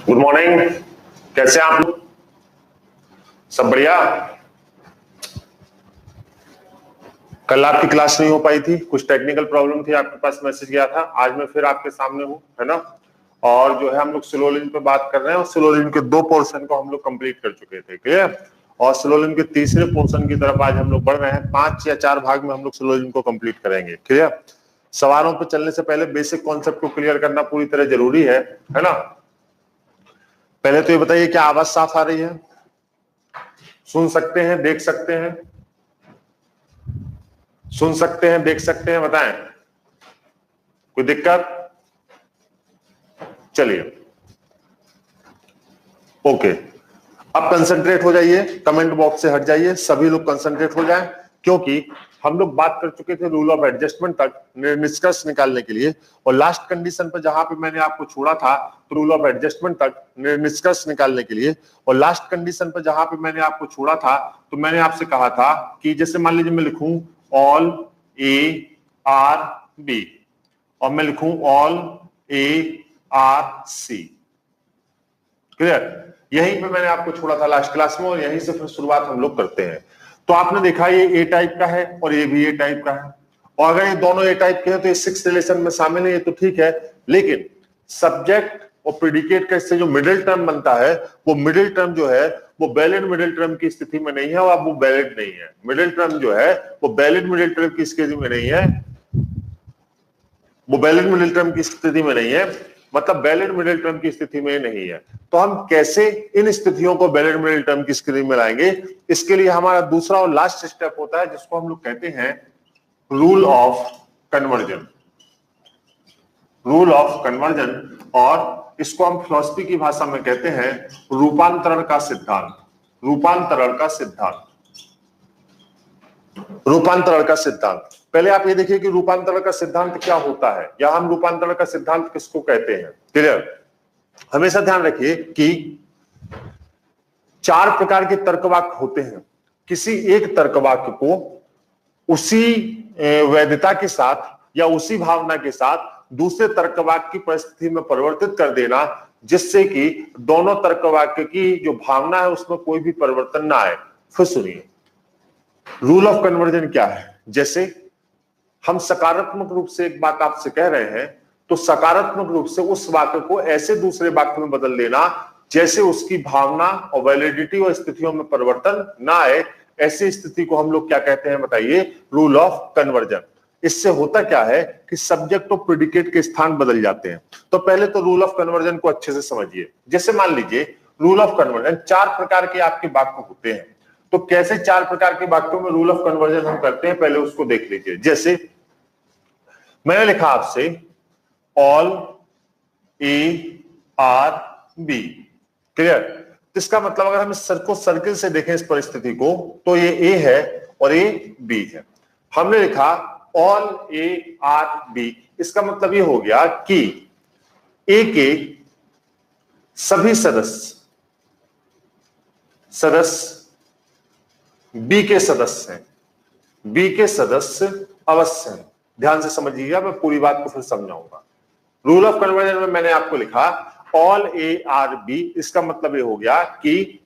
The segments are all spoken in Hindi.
गुड मॉर्निंग, कैसे हैं आप लोग? सब बढ़िया। कल आपकी क्लास नहीं हो पाई थी, कुछ टेक्निकल प्रॉब्लम थी, आपके पास मैसेज गया था। आज मैं फिर आपके सामने हूँ, है ना। और जो है हम लोग सिलोलिन पे बात कर रहे हैं और सिलोलिन के 2 पोर्शन को हम लोग कंप्लीट कर चुके थे, क्लियर। और सिलोलिन के तीसरे पोर्शन की तरफ आज हम लोग बढ़ रहे हैं। 5 या 4 भाग में हम लोग सिलोलिन को कंप्लीट करेंगे, क्लियर। सवालों पे चलने से पहले बेसिक कॉन्सेप्ट को क्लियर करना पूरी तरह जरूरी है ना। पहले तो ये बताइए, क्या आवाज साफ आ रही है? सुन सकते हैं, देख सकते हैं? सुन सकते हैं, देख सकते हैं, बताएं। कोई दिक्कत? चलिए, ओके। अब कंसंट्रेट हो जाइए, कमेंट बॉक्स से हट जाइए, सभी लोग कंसंट्रेट हो जाएं, क्योंकि हम लोग बात कर चुके थे रूल ऑफ एडजस्टमेंट तक निष्कर्ष निकालने के लिए। और लास्ट कंडीशन पर जहां पे मैंने आपको छोड़ा था, तो रूल ऑफ एडजस्टमेंट तक निष्कर्ष निकालने के लिए। और लास्ट कंडीशन पर जहां पे मैंने आपको छोड़ा था, तो मैंने आपसे कहा था कि जैसे मान लीजिए मैं लिखूं ऑल ए आर बी और मैं लिखूं all A are C, clear. यहीं पे मैंने आपको छोड़ा था लास्ट क्लास में और यहीं से फिर शुरुआत हम लोग करते हैं। तो आपने देखा ये ए टाइप का है और ये भी ए टाइप का है, और अगर ये दोनों ए टाइप के हैं तो ये 6 रिलेशन में शामिल है, ये तो ठीक है। लेकिन सब्जेक्ट और प्रेडिकेट का इससे जो मिडिल टर्म बनता है, वो मिडिल टर्म जो है वो वैलिड मिडिल टर्म की स्थिति में नहीं है, और अब वो वैलिड नहीं है। मिडिल टर्म जो है वो वैलिड मिडिल टर्म की स्थिति में नहीं है, वो वैलिड मिडिल टर्म की स्थिति में नहीं है, मतलब वैलिड मिडिल टर्म की स्थिति में नहीं है। तो हम कैसे इन स्थितियों को वैलिड मिडिल टर्म की स्थिति में लाएंगे, इसके लिए हमारा दूसरा और लास्ट स्टेप होता है, जिसको हम लोग कहते हैं rule of conversion. Rule of conversion, और इसको हम फिलॉसफी की भाषा में कहते हैं रूपांतरण का सिद्धांत। रूपांतरण का सिद्धांत, रूपांतरण का सिद्धांत। पहले आप ये देखिए कि रूपांतरण का सिद्धांत क्या होता है, या हम रूपांतरण का सिद्धांत किसको कहते हैं, क्लियर। हमेशा ध्यान रखिए कि 4 प्रकार के तर्कवाक्य होते हैं। किसी एक तर्कवाक्य को उसी वैधता के साथ या उसी भावना के साथ दूसरे तर्कवाक्य की परिस्थिति में परिवर्तित कर देना, जिससे कि दोनों तर्कवाक्य की जो भावना है उसमें कोई भी परिवर्तन ना आए। फिर सुनिए, रूल ऑफ कन्वर्जन क्या है। जैसे हम सकारात्मक रूप से एक बात आपसे कह रहे हैं, तो सकारात्मक रूप से उस वाक्य को ऐसे दूसरे वाक्य में बदल देना जैसे उसकी भावना और वैलिडिटी और स्थितियों में परिवर्तन ना आए। ऐसी स्थिति को हम लोग क्या कहते हैं बताइए? Rule of conversion. इससे होता क्या है कि सब्जेक्ट और प्रेडिकेट के स्थान बदल जाते हैं। तो पहले तो रूल ऑफ कन्वर्जन को अच्छे से समझिए। जैसे मान लीजिए रूल ऑफ कन्वर्जन 4 प्रकार के आपके वाक्य होते हैं। तो कैसे 4 प्रकार के वाक्यों में रूल ऑफ कन्वर्जन हम करते हैं, पहले उसको देख लीजिए। जैसे मैंने लिखा आपसे all A are B, clear. इसका मतलब अगर हम इस सर्किल से देखें इस परिस्थिति को, तो ये ए है और ये बी है। हमने लिखा ऑल ए आर बी, इसका मतलब ये हो गया कि ए के सभी सदस्य बी के सदस्य हैं, बी के सदस्य अवश्य हैं। ध्यान से समझिएगा, मैं पूरी बात को फिर समझाऊंगा। रूल ऑफ कन्वर्जन में मैंने आपको लिखा ऑल ए आर बी, इसका मतलब ये हो गया कि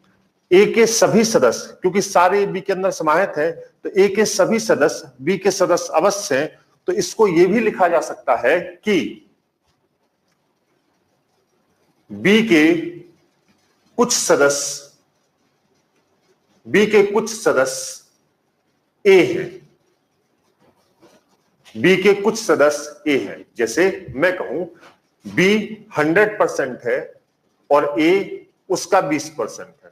ए के सभी सदस्य, क्योंकि सारे बी के अंदर समाहित है, तो ए के सभी सदस्य बी के सदस्य अवश्य हैं। तो इसको यह भी लिखा जा सकता है कि बी के कुछ सदस्य ए हैं, बी के कुछ सदस्य ए हैं। जैसे मैं कहूं बी 100% है और ए उसका 20% है।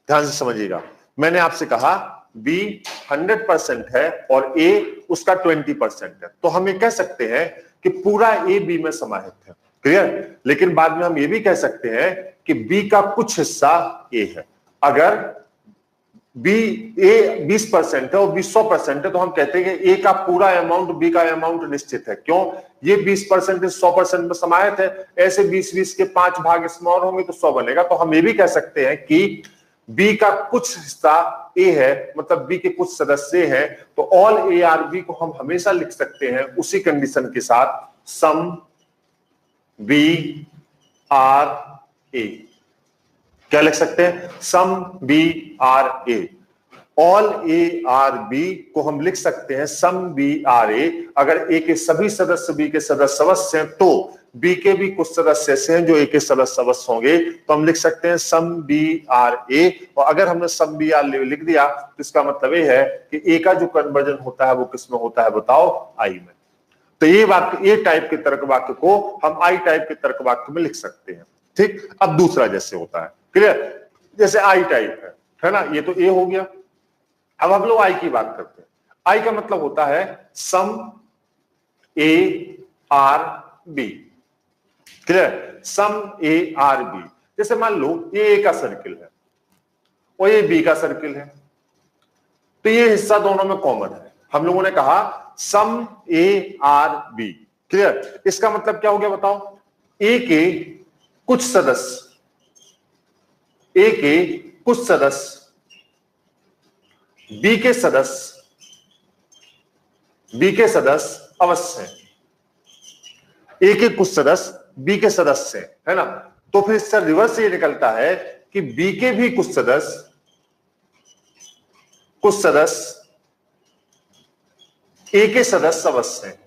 ध्यान से समझिएगा, मैंने आपसे कहा बी 100% है और ए उसका 20% है। तो हम ये कह सकते हैं कि पूरा ए बी में समाहित है, क्लियर। लेकिन बाद में हम ये भी कह सकते हैं कि बी का कुछ हिस्सा ए है। अगर बी ए 20% है और बी 100% है, तो हम कहते हैं कि ए का पूरा अमाउंट बी का अमाउंट निश्चित है। क्यों? ये 20% 100% में समाहित है, ऐसे 20-20 के 5 भाग इसमें और होंगे तो 100 बनेगा। तो हम ये भी कह सकते हैं कि बी का कुछ हिस्सा ए है, मतलब बी के कुछ सदस्य हैं। तो ऑल ए आर बी को हम हमेशा लिख सकते हैं उसी कंडीशन के साथ, सम बी आर ए। क्या लिख सकते हैं? Some B are A. All A are B को हम लिख सकते हैं सम बी आर ए। अगर ए के सभी सदस्य बी के सदस्य अवश्य हैं तो बी के भी कुछ सदस्य ऐसे हैं जो ए के सदस्य अवश्य होंगे, तो हम लिख सकते हैं सम बी आर ए। और अगर हमने सम बी आर लिख दिया तो इसका मतलब ये है कि ए का जो कन्वर्जन होता है वो किस में होता है बताओ? आई में। तो ये वाक्य, ए टाइप के तर्क वाक्य को हम आई टाइप के तर्क वाक्य में लिख सकते हैं। ठीक। अब दूसरा जैसे होता है, क्लियर? जैसे आई टाइप है ना, ये तो ए हो गया। अब हम लोग आई की बात करते हैं। आई का मतलब होता है some A are B. Clear? Some A are B. जैसे मान लो ये ए का सर्किल है और ये बी का सर्किल है, तो ये हिस्सा दोनों में कॉमन है। हम लोगों ने कहा सम ए आर बी। क्लियर? इसका मतलब क्या हो गया बताओ? ए के कुछ सदस्य, ए के कुछ सदस्य बी के सदस्य अवश्य हैं। ए के कुछ सदस्य बी के सदस्य है ना, तो फिर इससे रिवर्स ये निकलता है कि बी के भी कुछ सदस्य ए के सदस्य अवश्य हैं।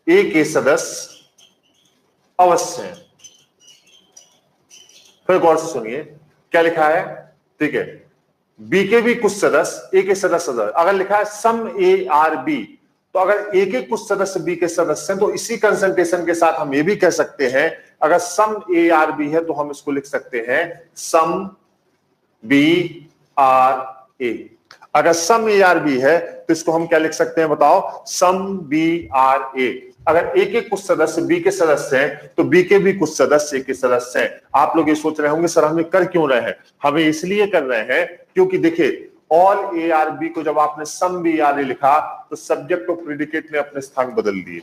ए के सदस्य अवश्य हैं। फिर गौर से सुनिए क्या लिखा है। ठीक है, बी के भी कुछ सदस्य ए के सदस्य। अगर लिखा है सम ए आर बी, तो अगर ए के कुछ सदस्य बी के सदस्य हैं तो इसी कंसंट्रेशन के साथ हम ये भी कह सकते हैं अगर सम ए आर बी है तो हम इसको लिख सकते हैं सम बी आर ए। अगर सम ए आर बी है तो इसको हम क्या लिख सकते हैं बताओ? सम बी आर ए। अगर ए के कुछ सदस्य बी के सदस्य हैं तो बी के भी कुछ सदस्य ए के सदस्य हैं। आप लोग ये सोच रहे होंगे सर हमें कर क्यों रहे हैं? हमें इसलिए कर रहे हैं क्योंकि देखिए ऑल ए आर बी को जब आपने सम बी आर ए लिखा तो सब्जेक्ट और प्रेडिकेट ने अपने स्थान बदल दिए।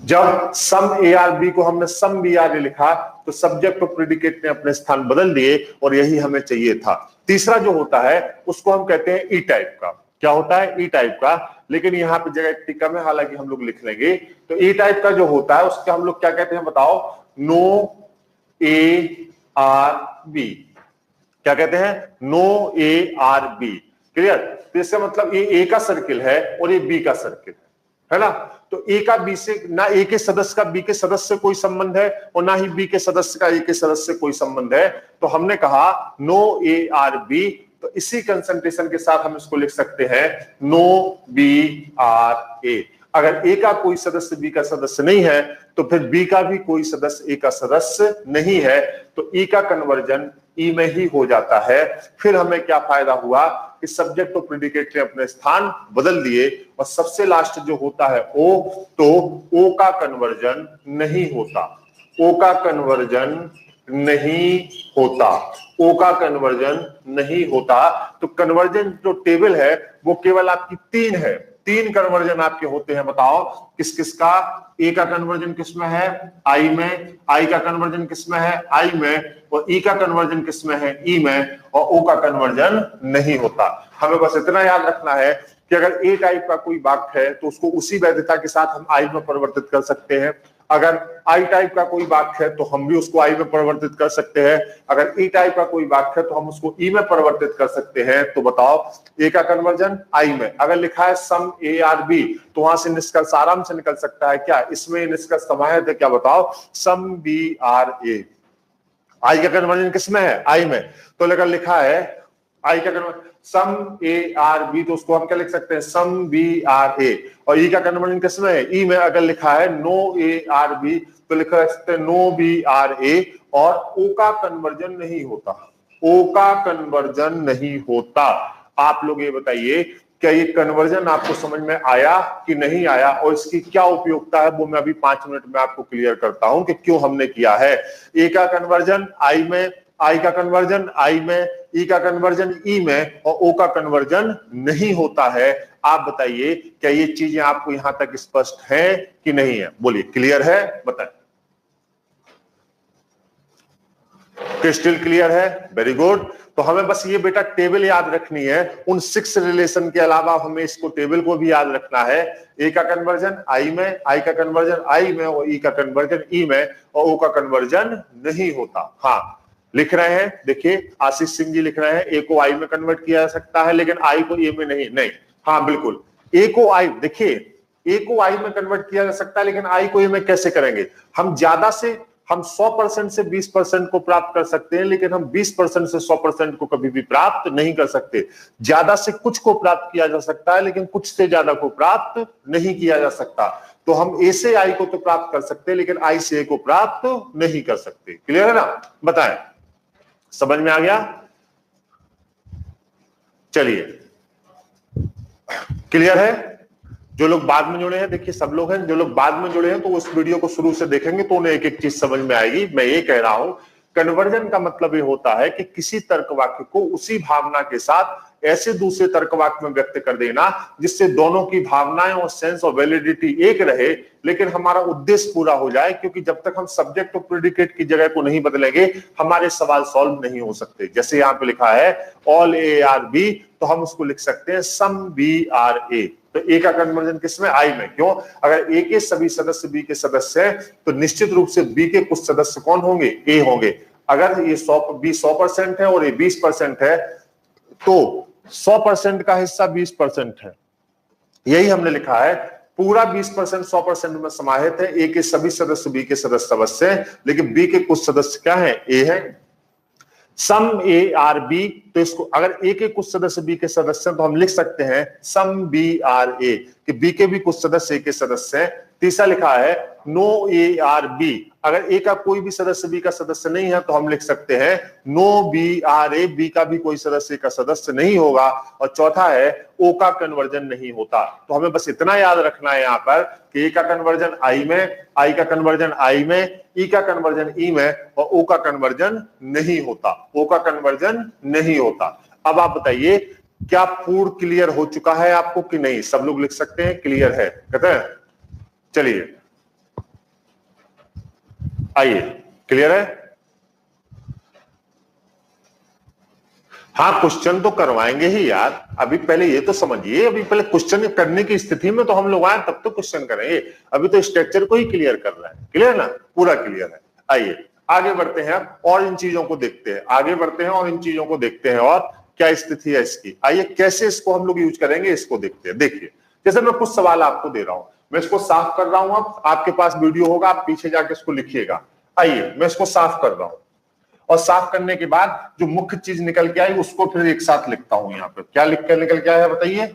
जब सम ए आर बी को हमने सम बी आर ए लिखा तो सब्जेक्ट और प्रेडिकेट ने अपने स्थान बदल दिए और यही हमें चाहिए था। तीसरा जो होता है उसको हम कहते हैं ई टाइप का। क्या होता है? ई टाइप का। लेकिन यहाँ पे जगह इतनी कम है, हालांकि हम लोग लिख लेंगे। तो ई टाइप का जो होता है उसका हम लोग क्या कहते हैं बताओ? No A are B. क्या कहते हैं? No A are B. Clear? तो इसका मतलब ये ए का सर्किल है और ये बी का सर्किल है ना। तो ए का बी से, ना ए के सदस्य का बी के सदस्य से कोई संबंध है और ना ही बी के सदस्य का ए के सदस्य से कोई संबंध है। तो हमने कहा नो ए आर बी, तो इसी कंसंट्रेशन के साथ हम इसको लिख सकते हैं नो बी आर ए। अगर ए का कोई सदस्य बी का सदस्य नहीं है तो फिर बी का भी कोई सदस्य ए का सदस्य नहीं है, तो ई का कन्वर्जन ई में ही हो जाता है। फिर हमें क्या फायदा हुआ कि सब्जेक्ट और प्रेडिकेट ने अपने स्थान बदल दिए। और सबसे लास्ट जो होता है ओ, तो ओ का कन्वर्जन नहीं होता। ओ का कन्वर्जन नहीं होता। ओ का कन्वर्जन नहीं होता। तो कन्वर्जन जो टेबल है वो केवल आपकी 3 है। 3 कन्वर्जन आपके होते हैं। बताओ किस किस का? ए का कन्वर्जन किस में है? आई में। आई का कन्वर्जन किस में है? आई में। और ई का कन्वर्जन किस में है? ई में। और ओ का कन्वर्जन नहीं होता। हमें बस इतना याद रखना है कि अगर ए टाइप का कोई वाक्य है तो उसको उसी वैधता के साथ हम आई में परिवर्तित कर सकते हैं। अगर आई टाइप का कोई वाक्य है तो हम भी उसको आई में परिवर्तित कर सकते हैं। अगर ई टाइप का कोई वाक्य है तो हम उसको ई में परिवर्तित कर सकते हैं। तो बताओ ए का कन्वर्जन आई में। अगर लिखा है सम ए आर बी तो वहां से निष्कर्ष आराम से निकल सकता है। क्या इसमें निष्कर्ष समाहित है? क्या बताओ? सम बी आर ए। आई का कन्वर्जन किसमें है? आई में। तो अगर लिखा है आई का conversion some A are B तो उसको हम क्या लिख सकते हैं? Some B are A. और ई का कन्वर्जन किसमें है? ई में। अगर लिखा है नो ए आर बी तो लिख सकते हैं नो बी आर ए। और ओ का कन्वर्जन नहीं होता। ओ का कन्वर्जन नहीं होता। आप लोग ये बताइए क्या ये कन्वर्जन आपको समझ में आया कि नहीं आया और इसकी क्या उपयोगिता है वो मैं अभी 5 मिनट में आपको क्लियर करता हूं कि क्यों हमने किया है। ए का कन्वर्जन आई में, आई का कन्वर्जन आई में, ई का कन्वर्जन ई में और ओ का कन्वर्जन नहीं होता है। आप बताइए क्या ये चीजें आपको यहां तक स्पष्ट है कि नहीं है? बोलिए क्लियर है? बताएं। क्रिस्टल क्लियर है? Very good. तो हमें बस ये बेटा टेबल याद रखनी है, उन 6 रिलेशन के अलावा हमें इसको टेबल को भी याद रखना है। ए का कन्वर्जन आई में, आई का कन्वर्जन आई में, और ई का कन्वर्जन ई में, और ओ का कन्वर्जन नहीं होता। हाँ लिख रहे हैं, देखिए आशीष सिंह जी लिख रहे हैं ए को आई में कन्वर्ट किया जा सकता है लेकिन आई को ए में नहीं। हाँ बिल्कुल, ए को आई, देखिए ए को आई में कन्वर्ट किया जा सकता है लेकिन आई को ए में कैसे करेंगे? हम ज्यादा से हम 100% से 20% को प्राप्त कर सकते हैं लेकिन हम 20% से 100% को कभी भी प्राप्त नहीं कर सकते। ज्यादा से कुछ को प्राप्त किया जा सकता है लेकिन कुछ से ज्यादा को प्राप्त नहीं किया जा सकता। तो हम ए से आई को तो प्राप्त कर सकते हैं लेकिन आई से ए को प्राप्त नहीं कर सकते। क्लियर है ना? बताएं, समझ में आ गया? चलिए, क्लियर है? जो लोग बाद में जुड़े हैं, देखिए सब लोग हैं, जो लोग बाद में जुड़े हैं तो उस वीडियो को शुरू से देखेंगे तो उन्हें एक एक चीज समझ में आएगी। मैं ये कह रहा हूं, कन्वर्जन का मतलब ये होता है कि किसी तर्क वाक्य को उसी भावना के साथ ऐसे दूसरे तर्क वाक्य में व्यक्त कर देना जिससे दोनों की भावनाएं और सेंस और वैलिडिटी एक रहे लेकिन हमारा उद्देश्य पूरा हो जाए, क्योंकि जब तक हम सब्जेक्ट और प्रेडिकेट की जगह को नहीं बदलेंगे हमारे सवाल सॉल्व नहीं हो सकते। जैसे यहाँ पे लिखा है ऑल ए आर बी, तो हम उसको लिख सकते हैं सम बी आर ए। तो ए का कन्वर्जन किसमें? आई में। क्यों? अगर ए के सभी सदस्य बी के सदस्य हैं तो निश्चित रूप से बी के कुछ सदस्य कौन होंगे? ए होंगे। अगर ये 100% है और ये 20% है तो 100% का हिस्सा 20% है। यही हमने लिखा है, पूरा 20% 100% में समाहित है। ए के सभी सदस्य बी के सदस्य हैं लेकिन बी के कुछ सदस्य क्या है? ए है। सम ए आर बी, तो इसको अगर ए के कुछ सदस्य बी के सदस्य हैं तो हम लिख सकते हैं सम बी आर ए, कि बी के भी कुछ सदस्य ए के सदस्य हैं। तीसरा लिखा है नो ए आर बी, अगर ए का कोई भी सदस्य बी का सदस्य नहीं है तो हम लिख सकते हैं no B are A, B का भी कोई सदस्य का सदस्य नहीं होगा। और चौथा है ओ का कन्वर्जन नहीं होता। तो हमें बस इतना याद रखना है यहाँ पर कि ए का कन्वर्जन आई में, आई का कन्वर्जन आई में, ई का कन्वर्जन ई में, और ओ का कन्वर्जन नहीं होता। ओ का कन्वर्जन नहीं होता। अब आप बताइए क्या पूर्ण क्लियर हो चुका है आपको कि नहीं? सब लोग लिख सकते हैं क्लियर है, कहते हैं। चलिए आइए, क्लियर है? हाँ क्वेश्चन तो करवाएंगे ही यार, अभी पहले ये तो समझिए, अभी पहले क्वेश्चन करने की स्थिति में तो हम लोग आए तब तो क्वेश्चन करेंगे। अभी तो स्ट्रक्चर को ही क्लियर कर रहा है। क्लियर ना? पूरा क्लियर है। आइए आगे बढ़ते हैं और इन चीजों को देखते हैं, आगे बढ़ते हैं और इन चीजों को देखते हैं और क्या स्थिति है इसकी। आइए कैसे इसको हम लोग यूज करेंगे इसको देखते हैं। देखिए जैसे मैं कुछ सवाल आपको दे रहा हूं, मैं इसको साफ कर रहा हूं। अब आपके पास वीडियो होगा, आप पीछे जाके इसको लिखिएगा। आइए मैं इसको साफ कर रहा हूं और साफ करने के बाद जो मुख्य चीज निकल के आई उसको फिर एक साथ लिखता हूं। यहाँ पे क्या लिख कर निकल के आया बताइए?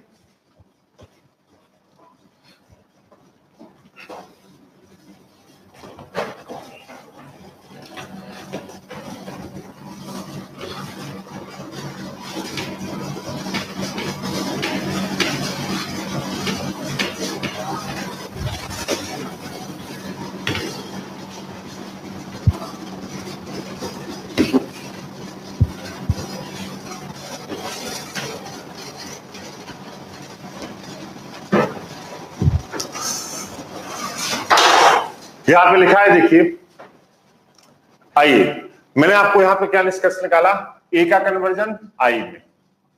यहां पे लिखा है, देखिए आइए मैंने आपको यहां पे क्या निष्कर्ष निकाला? ए का कन्वर्जन आई में,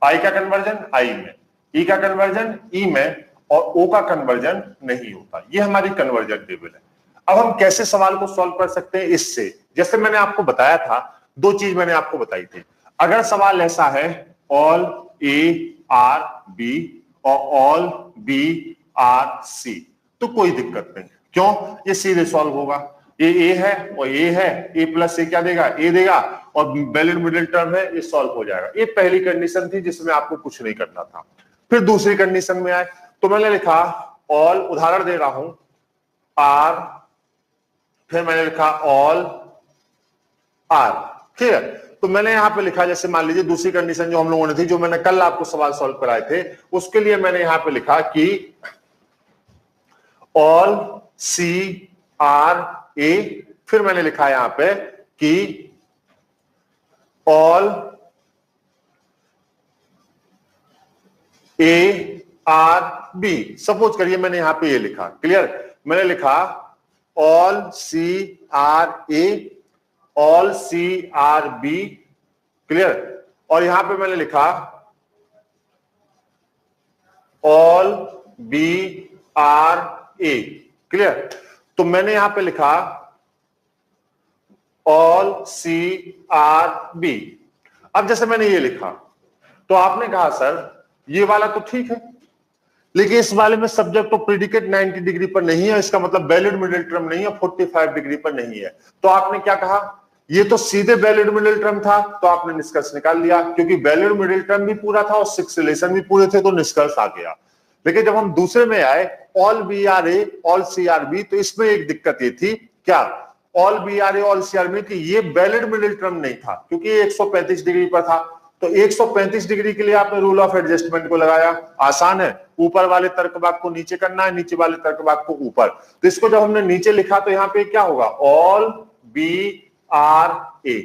आई का कन्वर्जन आई में, ई का कन्वर्जन ई में, और ओ का कन्वर्जन नहीं होता। ये हमारी कन्वर्जन टेबल है। अब हम कैसे सवाल को सॉल्व कर सकते हैं इससे? जैसे मैंने आपको बताया था, दो चीज मैंने आपको बताई थी। अगर सवाल ऐसा है ऑल ए आर बी और ऑल बी आर सी, तो कोई दिक्कत नहीं। क्यों? ये सीधे सॉल्व होगा। ये ए है और ए है, ए प्लस ए क्या देगा? ए देगा, और वैलिड मिडिल टर्म है, ये सॉल्व हो जाएगा। ये पहली कंडीशन थी जिसमें आपको कुछ नहीं करना था। फिर दूसरी कंडीशन में आए तो मैंने लिखा ऑल, उदाहरण दे रहा हूं, आर, फिर मैंने लिखा ऑल आर। ठीक है, तो मैंने यहां पे लिखा, जैसे मान लीजिए दूसरी कंडीशन जो हम लोगों ने थी, जो मैंने कल आपको सवाल सॉल्व कराए थे, उसके लिए मैंने यहां पे लिखा कि ऑल सी आर ए, फिर मैंने लिखा यहां पे कि all A are B. Suppose करिए मैंने यहां पे ये लिखा, क्लियर? मैंने लिखा all C are A, all C are B, clear? और यहां पे मैंने लिखा all B are A, clear. तो मैंने यहां पे लिखा ऑल सी आर बी। अब जैसे मैंने ये लिखा तो आपने कहा सर ये वाला तो ठीक है, लेकिन इस वाले में सब्जेक्ट ऑफ प्रेडिकेट 90 डिग्री पर नहीं है, इसका मतलब वैलिड मिडिल टर्म नहीं है, 45 डिग्री पर नहीं है। तो आपने क्या कहा, ये तो सीधे वैलिड मिडिल टर्म था, तो आपने निष्कर्ष निकाल लिया, क्योंकि वैलिड मिडिल टर्म भी पूरा था और 6 रिलेशन भी पूरे थे, तो निष्कर्ष आ गया। लेकिन जब हम दूसरे में आए all B are A all C are B, तो इसमें एक दिक्कत ये थी, क्या all B are A all C are B, ये वैलिड मिडिल टर्म नहीं था, क्योंकि ये 135 डिग्री पर था। तो 135 डिग्री के लिए आपने रूल ऑफ एडजस्टमेंट को लगाया, आसान है, ऊपर वाले तर्क भाग को नीचे करना है, नीचे वाले तर्क भाग को ऊपर। तो इसको जब हमने नीचे लिखा तो यहाँ पे क्या होगा, ऑल बी आर ए,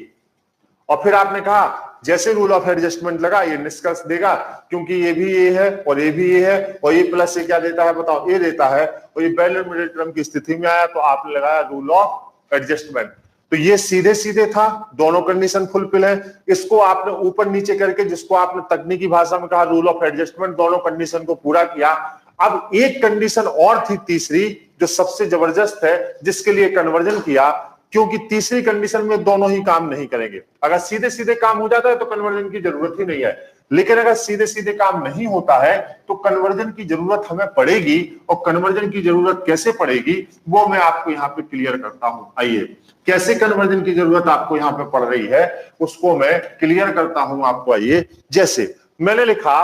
और फिर आपने कहा जैसे रूल ऑफ एडजस्टमेंट लगा ये निष्कर्ष देगा, क्योंकि ये भी ये है और ये भी ये है, और ये प्लस से क्या देता है बताओ, ये देता है, और ये वैलिड मिडिल टर्म की स्थिति में आया, तो आपने लगाया रूल ऑफ एडजस्टमेंट। तो ये सीधे सीधे था, दोनों कंडीशन फुलफिल है। इसको आपने ऊपर नीचे करके, जिसको आपने तकनीकी भाषा में कहा रूल ऑफ एडजस्टमेंट, दोनों कंडीशन को पूरा किया। अब एक कंडीशन और थी तीसरी, जो सबसे जबरदस्त है, जिसके लिए कन्वर्जन किया, क्योंकि तीसरी कंडीशन में दोनों ही काम नहीं करेंगे। अगर सीधे सीधे काम हो जाता है तो कन्वर्जन की जरूरत ही नहीं है, लेकिन अगर सीधे सीधे काम नहीं होता है तो कन्वर्जन की जरूरत हमें पड़ेगी। और कन्वर्जन की जरूरत कैसे पड़ेगी वो मैं आपको यहाँ पे क्लियर करता हूं। आइए, कैसे कन्वर्जन की जरूरत आपको यहाँ पे पड़ रही है उसको मैं क्लियर करता हूं आपको। आइए, जैसे मैंने लिखा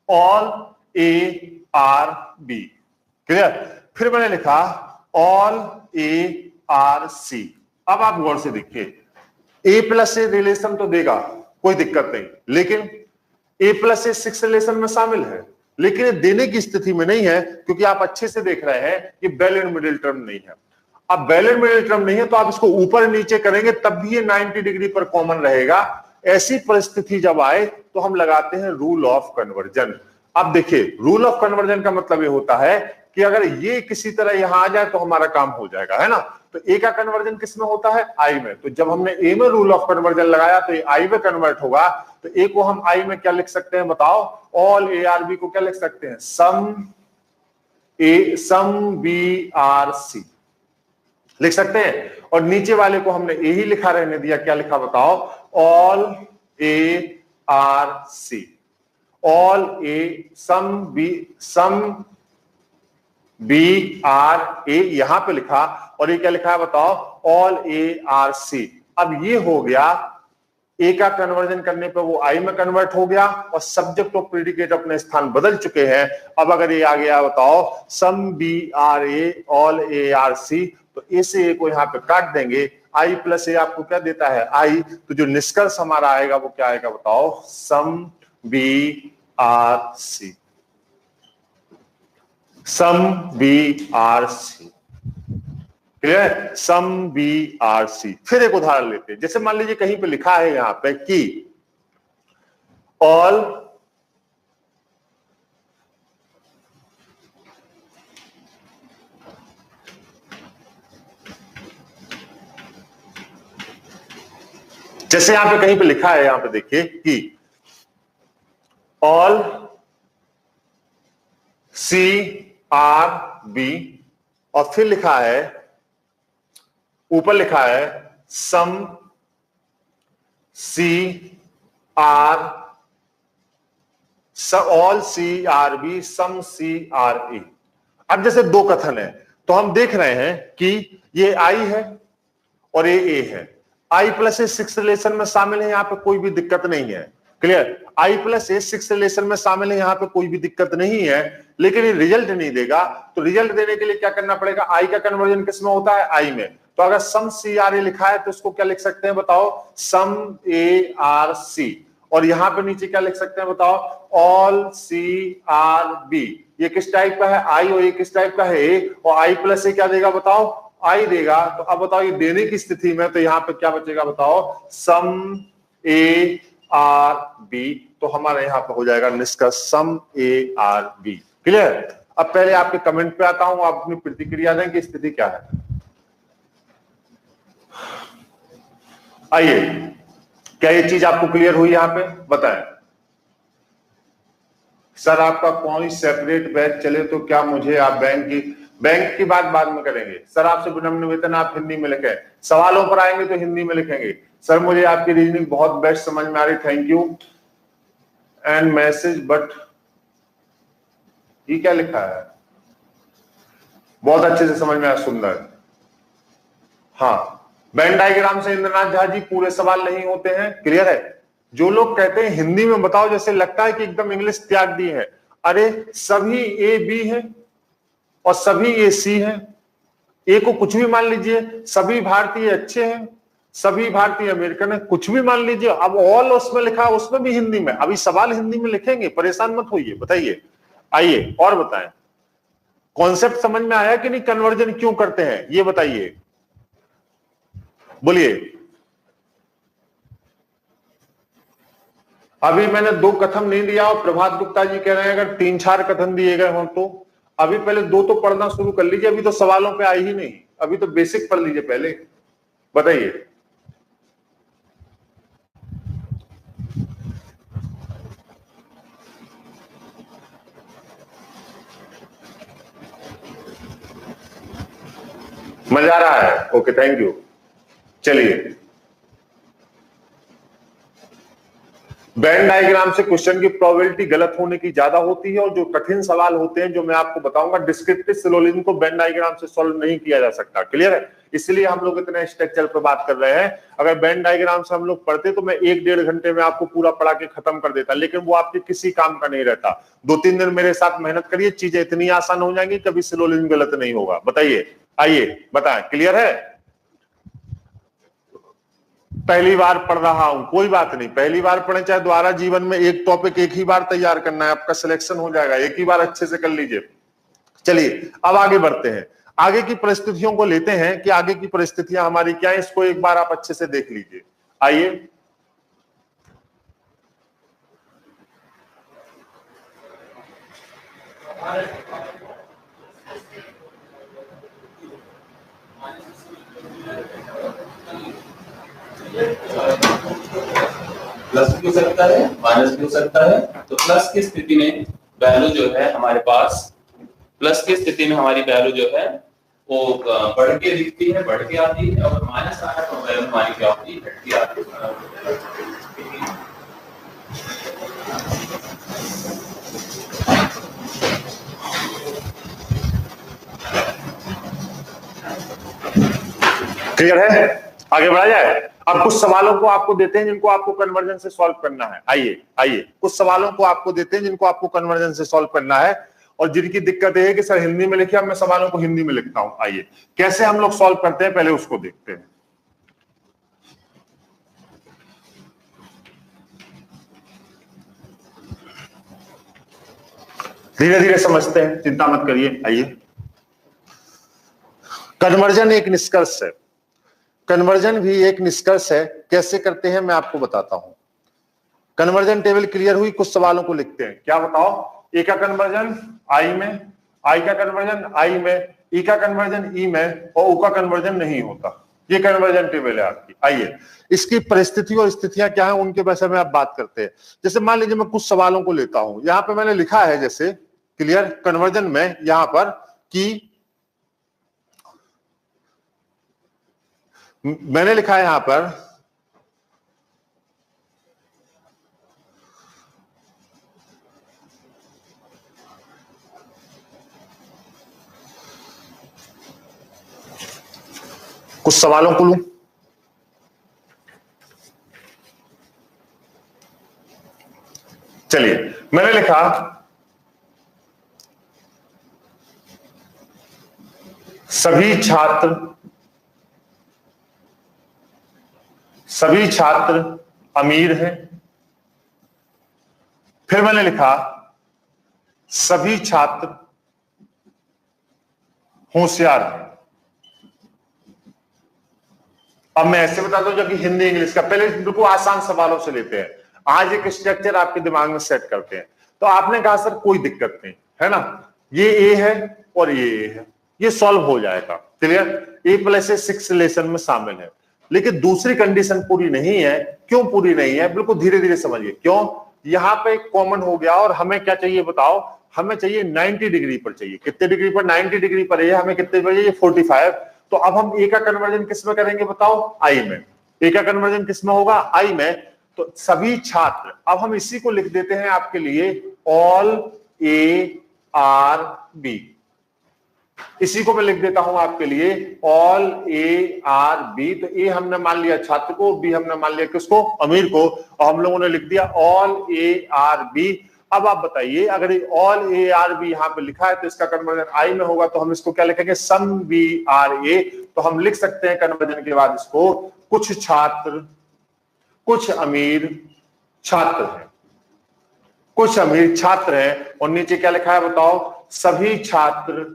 all A are B, clear. फिर मैंने लिखा ऑल ए आर सी। अब आप गौर से देखिए, ए प्लस ए रिलेशन तो देगा, कोई दिक्कत नहीं, लेकिन ए प्लस ए 6 रिलेशन में शामिल है, लेकिन ये देने की स्थिति में नहीं है, क्योंकि आप अच्छे से देख रहे हैं कि वैलिड मिडिल टर्म नहीं है। अब वैलिड मिडिल टर्म नहीं है तो आप इसको ऊपर नीचे करेंगे तब भी ये 90 डिग्री पर कॉमन रहेगा। ऐसी परिस्थिति जब आए तो हम लगाते हैं रूल ऑफ कन्वर्जन। अब देखिए, रूल ऑफ कन्वर्जन का मतलब ये होता है कि अगर ये किसी तरह यहां आ जाए तो हमारा काम हो जाएगा, है ना। तो ए का कन्वर्जन किस में होता है, आई में। तो जब हमने ए में रूल ऑफ कन्वर्जन लगाया तो ये आई में कन्वर्ट होगा। तो ए को हम आई में क्या लिख सकते हैं बताओ, ऑल ए आर बी को क्या लिख सकते हैं, सम बी आर सी लिख सकते हैं। और नीचे वाले को हमने ए ही लिखा रहने दिया, क्या लिखा बताओ, all A are C, all A some B are A यहां पे लिखा, और ये क्या लिखा है बताओ, ऑल ए आर सी। अब ये हो गया, ए का कन्वर्जन करने पे वो आई में कन्वर्ट हो गया और सब्जेक्ट और प्रेडिकेट अपने स्थान बदल चुके हैं। अब अगर ये आ गया बताओ some B are A all A are C, तो ए से ए को यहां पे काट देंगे, आई प्लस ए आपको क्या देता है, आई। तो जो निष्कर्ष हमारा आएगा वो क्या आएगा बताओ, some B are C, some B are C, clear, some B are C. फिर एक उदाहरण लेते हैं, जैसे मान लीजिए कहीं पे लिखा है यहां पे कि ऑल जैसे यहां पे कहीं पे लिखा है, यहां पे देखिए कि ऑल सी आर बी, और फिर लिखा है, ऊपर लिखा है some C are, all C are B some C are A. अब जैसे दो कथन है तो हम देख रहे हैं कि ये आई है और ये ए है, आई प्लस ए 6 रिलेशन में शामिल है, यहां पे कोई भी दिक्कत नहीं है, क्लियर। आई प्लस ए 6 रिलेशन में शामिल है, यहां पे कोई भी दिक्कत नहीं है, लेकिन ये रिजल्ट नहीं देगा। तो रिजल्ट देने के लिए क्या करना पड़ेगा, आई का कन्वर्जन किस में होता है, आई में। तो अगर सम सी आर ए लिखा है तो इसको क्या लिख सकते हैं बताओ, सम ए आर सी। और यहां पे नीचे क्या लिख सकते हैं बताओ, ऑल सी आर बी। ये किस टाइप का है, आई, और ये किस टाइप का है, ए। और आई प्लस ए क्या देगा बताओ, आई देगा। तो अब बताओ ये देने की स्थिति में तो यहां पे क्या बचेगा बताओ, सम ए आर बी। तो हमारे यहां पे हो जाएगा निष्कर्ष सम ए आर बी, क्लियर। अब पहले आपके कमेंट पे आता हूं, आप अपनी प्रतिक्रिया दें कि स्थिति क्या है। आइए, क्या ये चीज आपको क्लियर हुई यहां पे? बताएं सर, आपका कोई सेपरेट बैच चले तो क्या मुझे आप बैंक की बात बाद में करेंगे। सर आपसे विनम्र निवेदन आप हिंदी में लिखें, सवालों पर आएंगे तो हिंदी में लिखेंगे। सर मुझे आपकी रीजनिंग बहुत बेस्ट समझ में आ रही, thank you and message, but ये क्या लिखा है? बहुत अच्छे से समझ में आया, सुंदर। हाँ, वेन डायग्राम से इंद्रनाथ झा जी पूरे सवाल नहीं होते हैं, क्लियर है। जो लोग कहते हैं हिंदी में बताओ, जैसे लगता है कि एकदम इंग्लिश त्याग दी है। अरे सभी ए बी है और सभी ए सी है, ए को कुछ भी मान लीजिए, सभी भारतीय अच्छे हैं, सभी भारतीय अमेरिकन है, कुछ भी मान लीजिए। अब ऑल उसमें लिखा है, उसमें भी हिंदी में, अभी सवाल हिंदी में लिखेंगे, परेशान मत होइए। बताइए, आइए और बताएं, कॉन्सेप्ट समझ में आया कि नहीं? कन्वर्जन क्यों करते हैं ये बताइए, बोलिए। अभी मैंने 2 कथन नहीं दिया और प्रभात गुप्ता जी कह रहे हैं अगर 3-4 कथन दिए गए हों तो। अभी पहले 2 तो पढ़ना शुरू कर लीजिए, अभी तो सवालों पे आई ही नहीं, अभी तो बेसिक पढ़ लीजिए पहले। बताइए, मजा आ रहा है? Okay, thank you. चलिए, वेन डायग्राम से क्वेश्चन की प्रोबेबिलिटी गलत होने की ज्यादा होती है, और जो कठिन सवाल होते हैं जो मैं आपको बताऊंगा डिस्क्रिप्टिव सिलोजिज्म को वेन डायग्राम से सॉल्व नहीं किया जा सकता, क्लियर है। इसलिए हम लोग इतने स्ट्रक्चर पर बात कर रहे हैं। अगर वेन डायग्राम से हम लोग पढ़ते तो मैं 1-1.5 घंटे में आपको पूरा पढ़ा के खत्म कर देता, लेकिन वो आपके किसी काम का नहीं रहता। 2-3 दिन मेरे साथ मेहनत करिए, चीजें इतनी आसान हो जाएंगी, कभी सिलोजिज्म गलत नहीं होगा। बताइए, आइए बताएं, क्लियर है? पहली बार पढ़ रहा हूं, कोई बात नहीं, पहली बार पढ़े चाहे दोबारा, जीवन में एक टॉपिक एक ही बार तैयार करना है, आपका सिलेक्शन हो जाएगा, एक ही बार अच्छे से कर लीजिए। चलिए अब आगे बढ़ते हैं, आगे की परिस्थितियों को लेते हैं कि आगे की परिस्थितियां हमारी क्या है, इसको एक बार आप अच्छे से देख लीजिए। आइए, प्लस भी हो सकता है, माइनस भी हो सकता है। तो प्लस की स्थिति में वैल्यू जो है हमारे पास, प्लस की स्थिति में हमारी वैल्यू जो है वो बढ़ के दिखती है, बढ़ के आती है, और माइनस आया तो वैल्यू हमारी क्या होती है, घट के आती है। क्लियर है? आगे बढ़ा जाए। अब कुछ सवालों को आपको देते हैं जिनको आपको कन्वर्जन से सॉल्व करना है। आइए आइए, कुछ सवालों को आपको देते हैं जिनको आपको कन्वर्जन से सॉल्व करना है, और जिनकी दिक्कत है कि सर हिंदी में लिखिए, अब मैं सवालों को हिंदी में लिखता हूं। आइए, कैसे हम लोग सॉल्व करते हैं पहले उसको देखते हैं। धीरे धीरे समझते हैं, चिंता मत करिए। आइए, कन्वर्जन एक निष्कर्ष है, कन्वर्जन भी एक निष्कर्ष है। कैसे करते हैं मैं आपको बताता हूं। कन्वर्जन टेबल क्लियर हुई, कुछ सवालों को लिखते हैं। क्या बताओ? ए का कन्वर्जन आई में, आई का कन्वर्जन आई में, ई का कन्वर्जन ई में, और ऊ का कन्वर्जन नहीं होता। ये कन्वर्जन टेबल है आपकी। आइए, इसकी परिस्थिति और स्थितियां क्या है उनके विषय में आप बात करते हैं। जैसे मान लीजिए मैं कुछ सवालों को लेता हूं, यहां पे मैंने लिखा है जैसे क्लियर कन्वर्जन में यहां पर कि मैंने लिखा है यहां पर कुछ सवालों को लूं। चलिए, मैंने लिखा सभी छात्र अमीर हैं। फिर मैंने लिखा सभी छात्र होशियार हैं। अब मैं ऐसे बता दूं जो कि हिंदी इंग्लिश का, पहले बिल्कुल आसान सवालों से लेते हैं। आज एक स्ट्रक्चर आपके दिमाग में सेट करते हैं। तो आपने कहा सर कोई दिक्कत नहीं है ना, ये ए है और ये ए है, ये सॉल्व हो जाएगा। क्लियर? ए प्लस ए 6 रिलेशन में शामिल है। लेकिन दूसरी कंडीशन पूरी नहीं है। क्यों पूरी नहीं है, बिल्कुल धीरे धीरे समझिए क्यों। यहां पे कॉमन हो गया और हमें क्या चाहिए बताओ, हमें चाहिए 90 डिग्री पर चाहिए। कितने डिग्री पर? 90 डिग्री पर है, हमें कितने पर चाहिए? 45। तो अब हम ए का कन्वर्जन किस में करेंगे बताओ? आई में। ए का कन्वर्जन किस में होगा? आई में। तो सभी छात्र, अब हम इसी को लिख देते हैं आपके लिए ऑल ए आर बी। इसी को मैं लिख देता हूं आपके लिए ऑल ए आर बी। तो ए हमने मान लिया छात्र को, बी हमने मान लिया किसको? अमीर को, और हम लोगों ने लिख दिया ऑल ए आर बी। अब आप बताइए, अगर ऑल ए आर बी यहां पे लिखा है तो इसका कन्वर्जन आई में होगा, तो हम इसको क्या लिखेंगे? सम बी आर ए। तो हम लिख सकते हैं कन्वर्जन के बाद इसको, कुछ छात्र, कुछ अमीर छात्र हैं, कुछ अमीर छात्र हैं, और नीचे क्या लिखा है बताओ? सभी छात्र,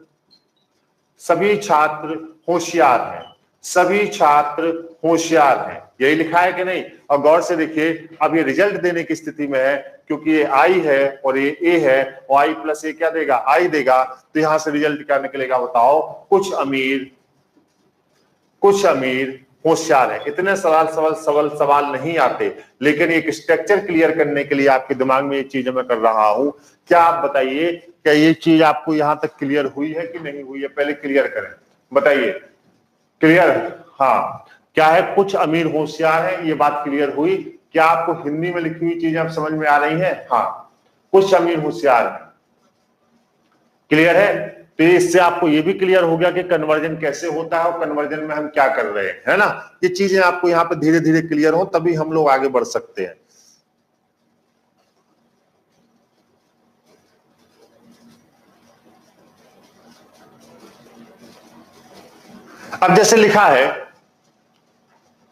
सभी छात्र होशियार हैं, सभी छात्र होशियार हैं। यही लिखा है कि नहीं? और गौर से देखिए, अब ये रिजल्ट देने की स्थिति में है, क्योंकि ये आई है और ये ए है, और आई प्लस ए क्या देगा? आई देगा। तो यहां से रिजल्ट क्या निकलेगा बताओ? कुछ अमीर, कुछ अमीर होशियार है। इतने सवाल नहीं आते, लेकिन एक स्ट्रक्चर क्लियर करने के लिए आपके दिमाग में ये चीजें मैं कर रहा हूं। क्या आप बताइए, क्या ये चीज आपको यहां तक क्लियर हुई है कि नहीं हुई है? पहले क्लियर करें, बताइए। क्लियर? हाँ। क्या है? कुछ अमीर होशियार है, ये बात क्लियर हुई। क्या आपको हिंदी में लिखी हुई चीजें आप समझ में आ रही है? हाँ, कुछ अमीर होशियार है। क्लियर है? तो इससे आपको ये भी क्लियर हो गया कि कन्वर्जन कैसे होता है और कन्वर्जन में हम क्या कर रहे हैं, है ना? ये चीजें आपको यहां पे धीरे धीरे क्लियर हो, तभी हम लोग आगे बढ़ सकते हैं। अब जैसे लिखा है,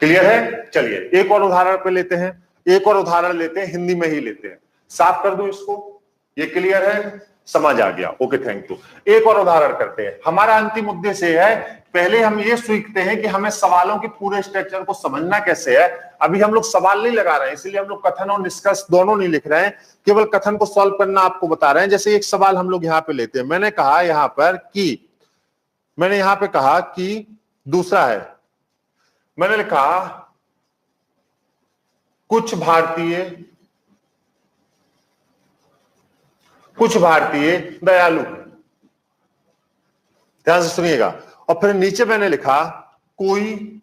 क्लियर है? चलिए एक और उदाहरण पे लेते हैं, एक और उदाहरण लेते हैं, हिंदी में ही लेते हैं। साफ कर दूं इसको, ये क्लियर है? समझ आ गया? Okay, thank you. एक और उदाहरण करते हैं। हमारा अंतिम उद्देश्य है, पहले हम ये सीखते हैं कि हमें सवालों के पूरे स्ट्रक्चर को समझना कैसे है। अभी हम लोग सवाल नहीं लगा रहे हैं, इसलिए हम लोग कथन और निष्कर्ष दोनों नहीं लिख रहे हैं, केवल कथन को सॉल्व करना आपको बता रहे हैं। जैसे एक सवाल हम लोग यहां पे लेते हैं, मैंने कहा यहां पर कि, मैंने यहां पे कहा कि दूसरा है, मैंने लिखा कुछ भारतीय दयालु। ध्यान से सुनिएगा। और फिर नीचे मैंने लिखा कोई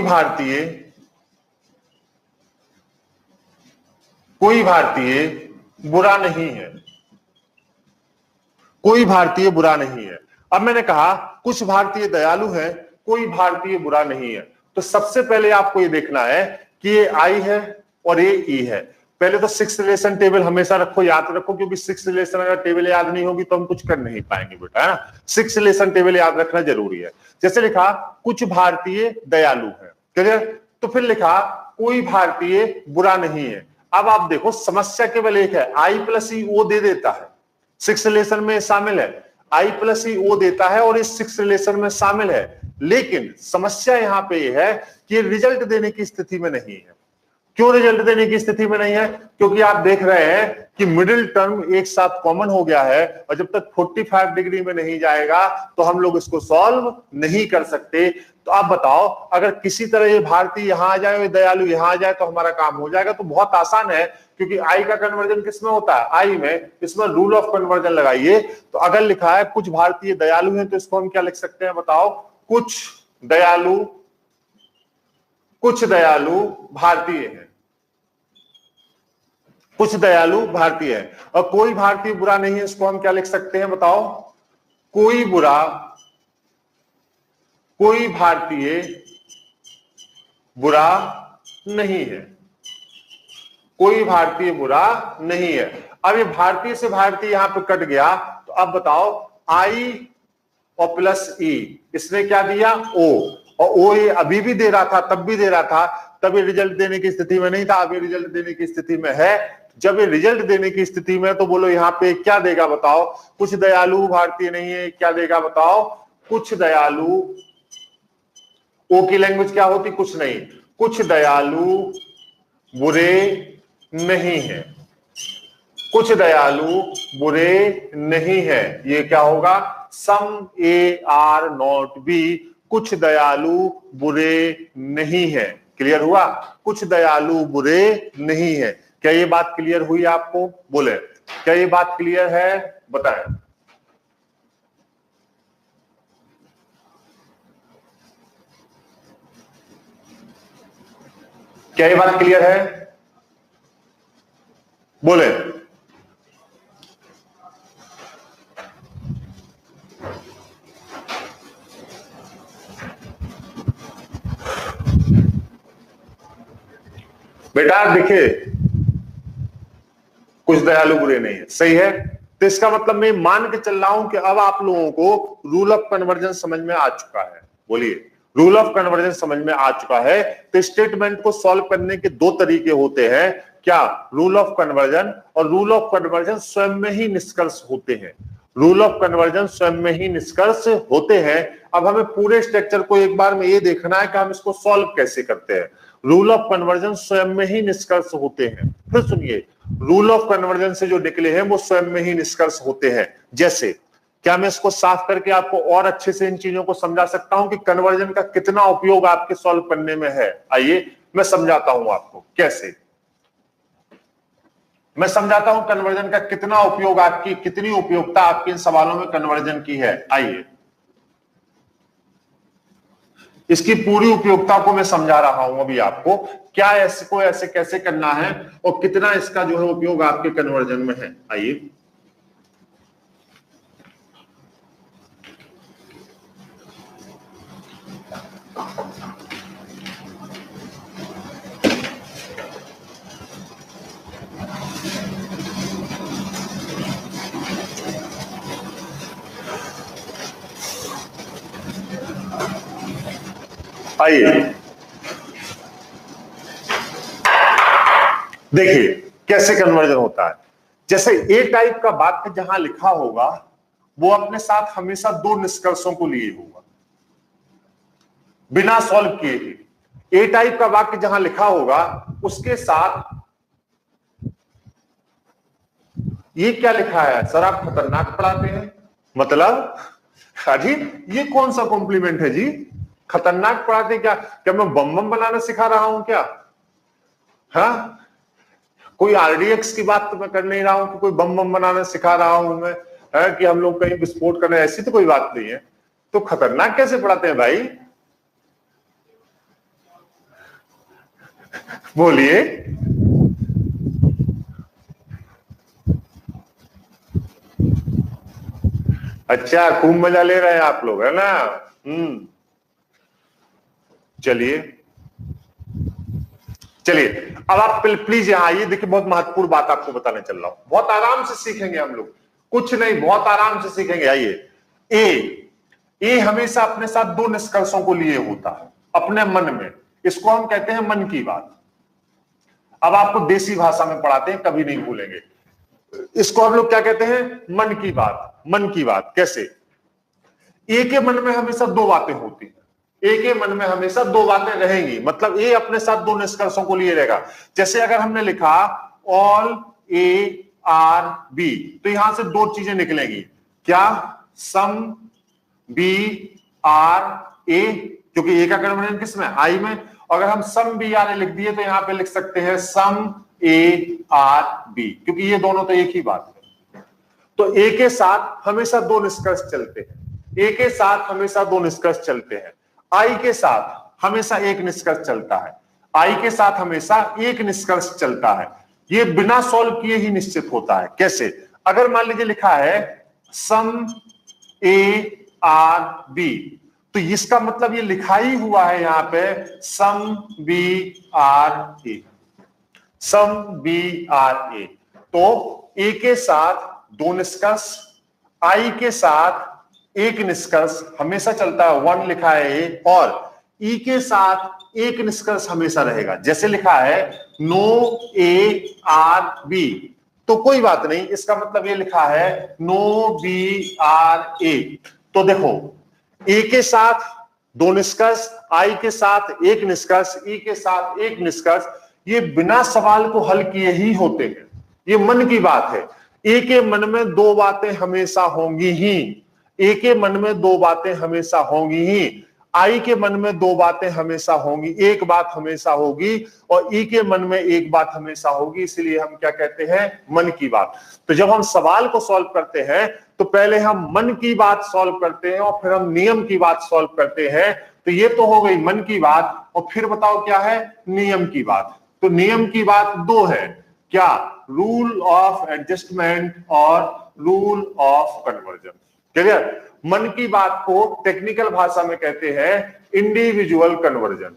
भारतीय बुरा नहीं है, कोई भारतीय बुरा नहीं है। अब मैंने कहा कुछ भारतीय दयालु हैं, कोई भारतीय बुरा नहीं है। तो सबसे पहले आपको ये देखना है कि ये आई है और ये ई है। पहले तो सिक्स रिलेशन टेबल हमेशा रखो, याद रखो, क्योंकि सिक्स रिलेशन अगर टेबल याद नहीं होगी तो हम कुछ कर नहीं पाएंगे बेटा, है ना? सिक्स रिलेशन टेबल याद रखना जरूरी है। जैसे लिखा कुछ भारतीय दयालु है, क्लियर? तो फिर लिखा कोई भारतीय बुरा नहीं है। अब आप देखो, समस्या केवल एक है, आई प्लस ई ओ दे देता है, सिक्स रिलेशन में शामिल है, आई प्लस ई ओ देता है और इस सिक्स रिलेशन में शामिल है। लेकिन समस्या यहां पे यह है कि ये रिजल्ट देने की स्थिति में नहीं है। क्यों रिजल्ट देने की स्थिति में नहीं है? क्योंकि आप देख रहे हैं कि मिडिल टर्म एक साथ कॉमन हो गया है, और जब तक 45 डिग्री में नहीं जाएगा तो हम लोग इसको सॉल्व नहीं कर सकते। तो आप बताओ, अगर किसी तरह ये भारतीय यहां आ जाए और दयालु यहां आ जाए तो हमारा काम हो जाएगा। तो बहुत आसान है, क्योंकि आई का कन्वर्जन किसमें होता है? आई में। इसमें रूल ऑफ कन्वर्जन लगाइए। तो अगर लिखा है कुछ भारतीय दयालु हैं, तो इसको हम क्या लिख सकते हैं बताओ? कुछ दयालु भारतीय हैं, कुछ दयालु भारतीय है। और कोई भारतीय बुरा नहीं है, इसको हम क्या लिख सकते हैं बताओ? कोई भारतीय बुरा नहीं है, कोई भारतीय बुरा नहीं है। अब ये भारतीय से भारतीय यहां पे कट गया, तो अब बताओ आई और प्लस ई, इसने क्या दिया? ओ। और ओ ये अभी भी दे रहा था, तब भी दे रहा था, तब ये रिजल्ट देने की स्थिति में नहीं था, अब ये रिजल्ट देने की स्थिति में है। जब ये रिजल्ट देने की स्थिति में, तो बोलो यहाँ पे क्या देगा बताओ? कुछ दयालु भारतीय नहीं है, क्या देगा बताओ? कुछ दयालु। ओ की लैंग्वेज क्या होती? कुछ नहीं। कुछ दयालु बुरे नहीं है, कुछ दयालु बुरे नहीं है, ये क्या होगा? सम ए आर नॉट बी, कुछ दयालु बुरे नहीं है। क्लियर हुआ? कुछ दयालु बुरे नहीं है। क्या ये बात क्लियर हुई आपको? बोले, क्या ये बात क्लियर है? बताएं। क्या ये बात क्लियर है? बोले। बेटा देखिए, कुछ दयालु बुरे नहीं है, सही है। तो इसका मतलब मैं मान के चल रहा हूं कि अब आप लोगों को रूल ऑफ कन्वर्जन समझ में आ चुका है। बोलिए, रूल ऑफ कन्वर्जन समझ में आ चुका है। तो स्टेटमेंट को सॉल्व करने के दो तरीके होते हैं। क्या? रूल ऑफ कन्वर्जन, और रूल ऑफ कन्वर्जन स्वयं में ही निष्कर्ष होते हैं। रूल ऑफ कन्वर्जन स्वयं में ही निष्कर्ष होते हैं। अब हमें पूरे स्ट्रक्चर को एक बार में ये देखना है कि हम इसको सॉल्व कैसे करते हैं। रूल ऑफ कन्वर्जन स्वयं में ही निष्कर्ष होते हैं। फिर सुनिए, रूल ऑफ कन्वर्जन से जो निकले हैं वो स्वयं में ही निष्कर्ष होते हैं। जैसे, क्या मैं इसको साफ करके आपको और अच्छे से इन चीजों को समझा सकता हूं कि कन्वर्जन का कितना उपयोग आपके सॉल्व करने में है? आइए मैं समझाता हूं आपको कैसे। मैं समझाता हूं कन्वर्जन का कितना उपयोग, आपकी कितनी उपयोगिता आपके इन सवालों में कन्वर्जन की है। आइए, इसकी पूरी उपयोगिता को मैं समझा रहा हूं अभी आपको, क्या ऐसे को ऐसे कैसे करना है और कितना इसका जो है उपयोग आपके कन्वर्जन में है। आइए, आइए देखिए कैसे कन्वर्जन होता है। जैसे ए टाइप का वाक्य जहां लिखा होगा वो अपने साथ हमेशा दो निष्कर्षों को लिए होगा बिना सॉल्व किए ही। ए टाइप का वाक्य जहां लिखा होगा उसके साथ ये क्या लिखा है? सर आप खतरनाक पढ़ाते हैं। मतलब अजी ये कौन सा कॉम्प्लीमेंट है जी? खतरनाक पढ़ाते क्या? क्या मैं बम बम बनाना सिखा रहा हूं क्या? हाँ, कोई आरडीएक्स की बात तो मैं कर नहीं रहा हूं कि कोई बम बम बनाना सिखा रहा हूं मैं, है कि हम लोग कहीं विस्फोट करने, ऐसी तो कोई बात नहीं है। तो खतरनाक कैसे पढ़ाते हैं भाई? बोलिए। अच्छा, खूब मजा ले रहे हैं आप लोग, है ना? चलिए चलिए, अब आप प्लीज यहां आइए। देखिए, बहुत महत्वपूर्ण बात आपको बताने चल रहा हूं, बहुत आराम से सीखेंगे हम लोग, कुछ नहीं, बहुत आराम से सीखेंगे। आइए, ए हमेशा अपने साथ दो निष्कर्षों को लिए होता है अपने मन में। इसको हम कहते हैं मन की बात। अब आपको देसी भाषा में पढ़ाते हैं, कभी नहीं भूलेंगे। इसको हम लोग क्या कहते हैं? मन की बात। मन की बात कैसे? ए के मन में हमेशा दो बातें होती हैं, ए के मन में हमेशा दो बातें रहेंगी। मतलब ए अपने साथ दो निष्कर्षों को लिए रहेगा। जैसे अगर हमने लिखा ऑल ए आर बी, तो यहां से दो चीजें निकलेंगी। क्या? सम बी आर ए, क्योंकि ए का कन्वर्जन किसमें? आई में। अगर हम सम बी आर ए लिख दिए तो यहां पे लिख सकते हैं सम ए आर बी, क्योंकि ये दोनों तो एक ही बात है। तो ए के साथ हमेशा दो निष्कर्ष चलते हैं, ए के साथ हमेशा दो निष्कर्ष चलते हैं। आई के साथ हमेशा एक निष्कर्ष चलता है, आई के साथ हमेशा एक निष्कर्ष चलता है। ये बिना सॉल्व किए ही निश्चित होता है। कैसे? अगर मान लीजिए लिखा है सम ए आर बी, तो इसका मतलब ये लिखा ही हुआ है यहां पे some B are A, some B are A. तो ए के साथ दो निष्कर्ष, आई के साथ एक निष्कर्ष हमेशा चलता है, वन लिखा है ए, और ई के साथ एक निष्कर्ष हमेशा रहेगा। जैसे लिखा है नो ए आर बी, तो कोई बात नहीं, इसका मतलब ये लिखा है नो बी आर ए। तो देखो, ए के साथ दो निष्कर्ष, आई के साथ एक निष्कर्ष, ई के साथ एक निष्कर्ष, ये बिना सवाल को हल किए ही होते हैं। ये मन की बात है। ए के मन में दो बातें हमेशा होंगी ही। ए के मन में दो बातें हमेशा होंगी ही, आई के मन में दो बातें हमेशा होंगी, एक बात हमेशा होगी, और ई के मन में एक बात हमेशा होगी, इसलिए हम क्या कहते हैं, मन की बात। तो जब हम सवाल को सॉल्व करते हैं तो पहले हम मन की बात सॉल्व करते हैं और फिर हम नियम की बात सॉल्व करते हैं। तो ये तो हो गई मन की बात, और फिर बताओ क्या है, नियम की बात। तो नियम की बात दो है, क्या, रूल ऑफ एडजस्टमेंट और रूल ऑफ कन्वर्जन। क्लियर। मन की बात को टेक्निकल भाषा में कहते हैं इंडिविजुअल कन्वर्जन,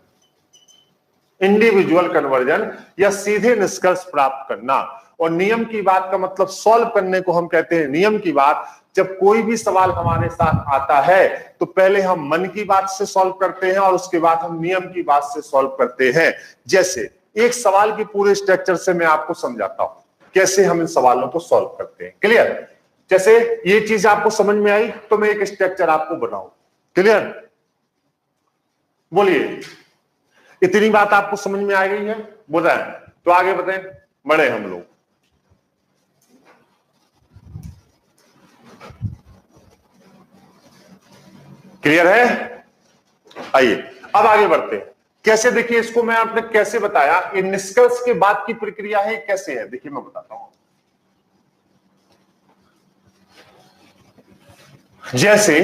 इंडिविजुअल कन्वर्जन या सीधे निष्कर्ष प्राप्त करना। और नियम की बात का मतलब सॉल्व करने को हम कहते हैं नियम की बात। जब कोई भी सवाल हमारे साथ आता है तो पहले हम मन की बात से सॉल्व करते हैं और उसके बाद हम नियम की बात से सॉल्व करते हैं। जैसे एक सवाल की पूरे स्ट्रक्चर से मैं आपको समझाता हूं कैसे हम इन सवालों को सॉल्व करते हैं। क्लियर। जैसे ये चीज आपको समझ में आई तो मैं एक स्ट्रक्चर आपको बनाऊं। क्लियर। बोलिए, इतनी बात आपको समझ में आ गई है, बताएं तो आगे बताएं, बढ़े हम लोग। क्लियर है। आइए अब आगे बढ़ते हैं। कैसे, देखिए इसको मैं आपने कैसे बताया, ये निष्कर्ष के बाद की प्रक्रिया है, कैसे है देखिए मैं बताता हूं। जैसे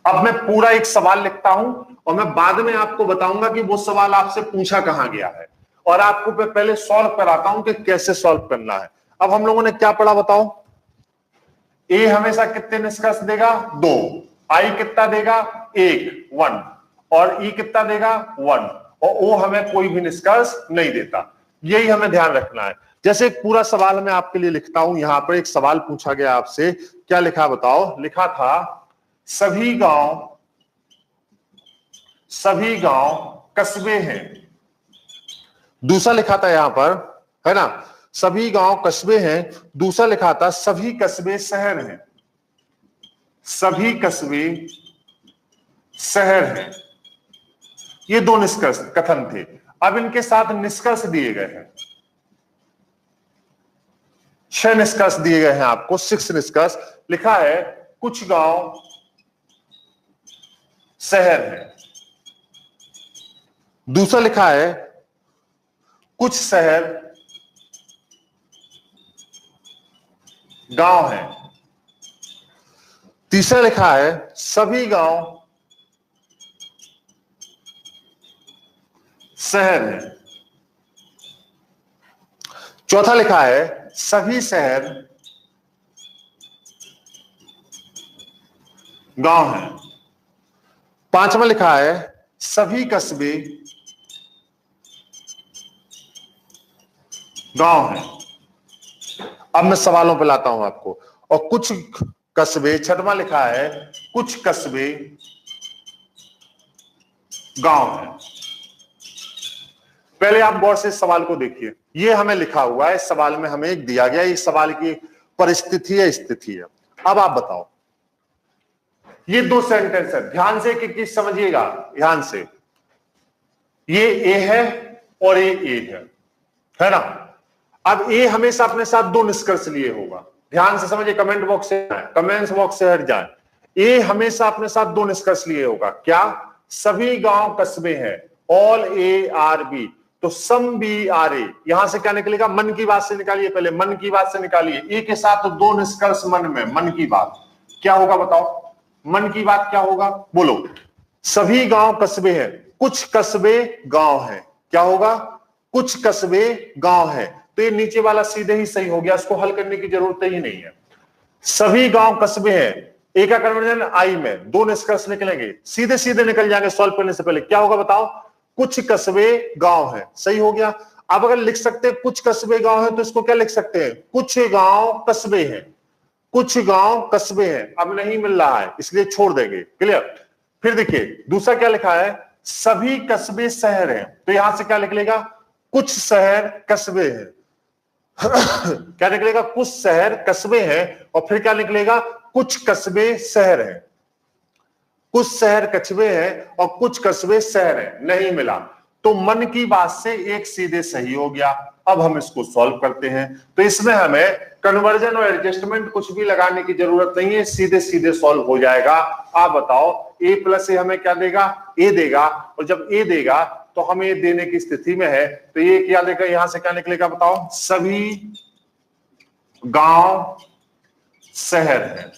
अब मैं पूरा एक सवाल लिखता हूं और मैं बाद में आपको बताऊंगा कि वो सवाल आपसे पूछा कहां गया है, और आपको पहले सॉल्व कराता हूं कि कैसे सॉल्व करना है। अब हम लोगों ने क्या पढ़ा बताओ, ए हमेशा कितने निष्कर्ष देगा, 2, आई कितना देगा, 1, 1, और ई कितना देगा, 1, और ओ हमें कोई भी निष्कर्ष नहीं देता। यही हमें ध्यान रखना है। जैसे एक पूरा सवाल मैं आपके लिए लिखता हूं, यहां पर एक सवाल पूछा गया आपसे, क्या लिखा बताओ, लिखा था सभी गांव कस्बे हैं। दूसरा लिखा था यहां पर, है ना, सभी गांव कस्बे हैं। दूसरा लिखा था सभी कस्बे शहर हैं, सभी कस्बे शहर हैं। ये दो निष्कर्ष कथन थे। अब इनके साथ निष्कर्ष दिए गए हैं, 6 निष्कर्ष दिए गए हैं आपको, 6 निष्कर्ष। लिखा है कुछ गांव शहर है। दूसरा लिखा है कुछ शहर गांव है। तीसरा लिखा है सभी गांव शहर है। चौथा लिखा है सभी शहर गांव है। पांचवा लिखा है सभी कस्बे गांव है। अब मैं सवालों पे लाता हूं आपको, और कुछ कस्बे, छठवां लिखा है कुछ कस्बे गांव है। पहले आप गौर से इस सवाल को देखिए, ये हमें लिखा हुआ है, इस सवाल में हमें एक दिया गया, इस सवाल की परिस्थिति है, स्थिति है। अब आप बताओ, ये 2 सेंटेंस है, ध्यान से एक चीज समझिएगा, ध्यान से। ये ए है और ये ए है ना। अब ए हमेशा अपने साथ 2 निष्कर्ष लिए होगा, ध्यान से समझिए, कमेंट बॉक्स से, कमेंट्स बॉक्स से हट जाए। ए हमेशा अपने साथ 2 निष्कर्ष लिए होगा, क्या, सभी गांव कस्बे हैं, ऑल ए आर बी। तो सम बी आर ए, यहां से क्या निकलेगा, मन की बात से निकालिए, पहले मन की बात से निकालिए। ए के साथ 2 निष्कर्ष मन में, मन की बात क्या होगा बताओ, मन की बात क्या होगा, बोलो। सभी गांव कस्बे हैं, कुछ कस्बे गांव हैं, क्या होगा, कुछ कस्बे गांव हैं। तो ये नीचे वाला सीधे ही सही हो गया, इसको हल करने की जरूरत ही नहीं है। सभी गांव कस्बे हैं, ए का कन्वर्जन आई में, 2 निष्कर्ष निकलेंगे, सीधे सीधे निकल जाएंगे सॉल्व करने से पहले। क्या होगा बताओ, कुछ कस्बे गांव है, सही हो गया। अब अगर लिख सकते हैं कुछ कस्बे गांव है, तो इसको क्या लिख सकते हैं, कुछ गांव कस्बे हैं, कुछ गांव कस्बे हैं। अब नहीं मिल रहा है इसलिए छोड़ देंगे, क्लियर। फिर देखिए दूसरा क्या लिखा है, सभी कस्बे शहर हैं, तो यहां से क्या निकलेगा, कुछ शहर कस्बे हैं क्या निकलेगा, कुछ शहर कस्बे हैं, और फिर क्या निकलेगा, कुछ कस्बे शहर हैं, कुछ शहर कस्बे हैं और कुछ कस्बे शहर हैं। नहीं मिला, तो मन की बात से एक सीधे सही हो गया। अब हम इसको सॉल्व करते हैं। तो इसमें हमें कन्वर्जन और एडजस्टमेंट कुछ भी लगाने की जरूरत नहीं है, सीधे सीधे सॉल्व हो जाएगा। आप बताओ a प्लस ए हमें क्या देगा, a देगा, और जब a देगा तो हम a देने की स्थिति में है, तो ये क्या देगा, यहां से क्या निकलेगा बताओ, सभी गांव शहर है,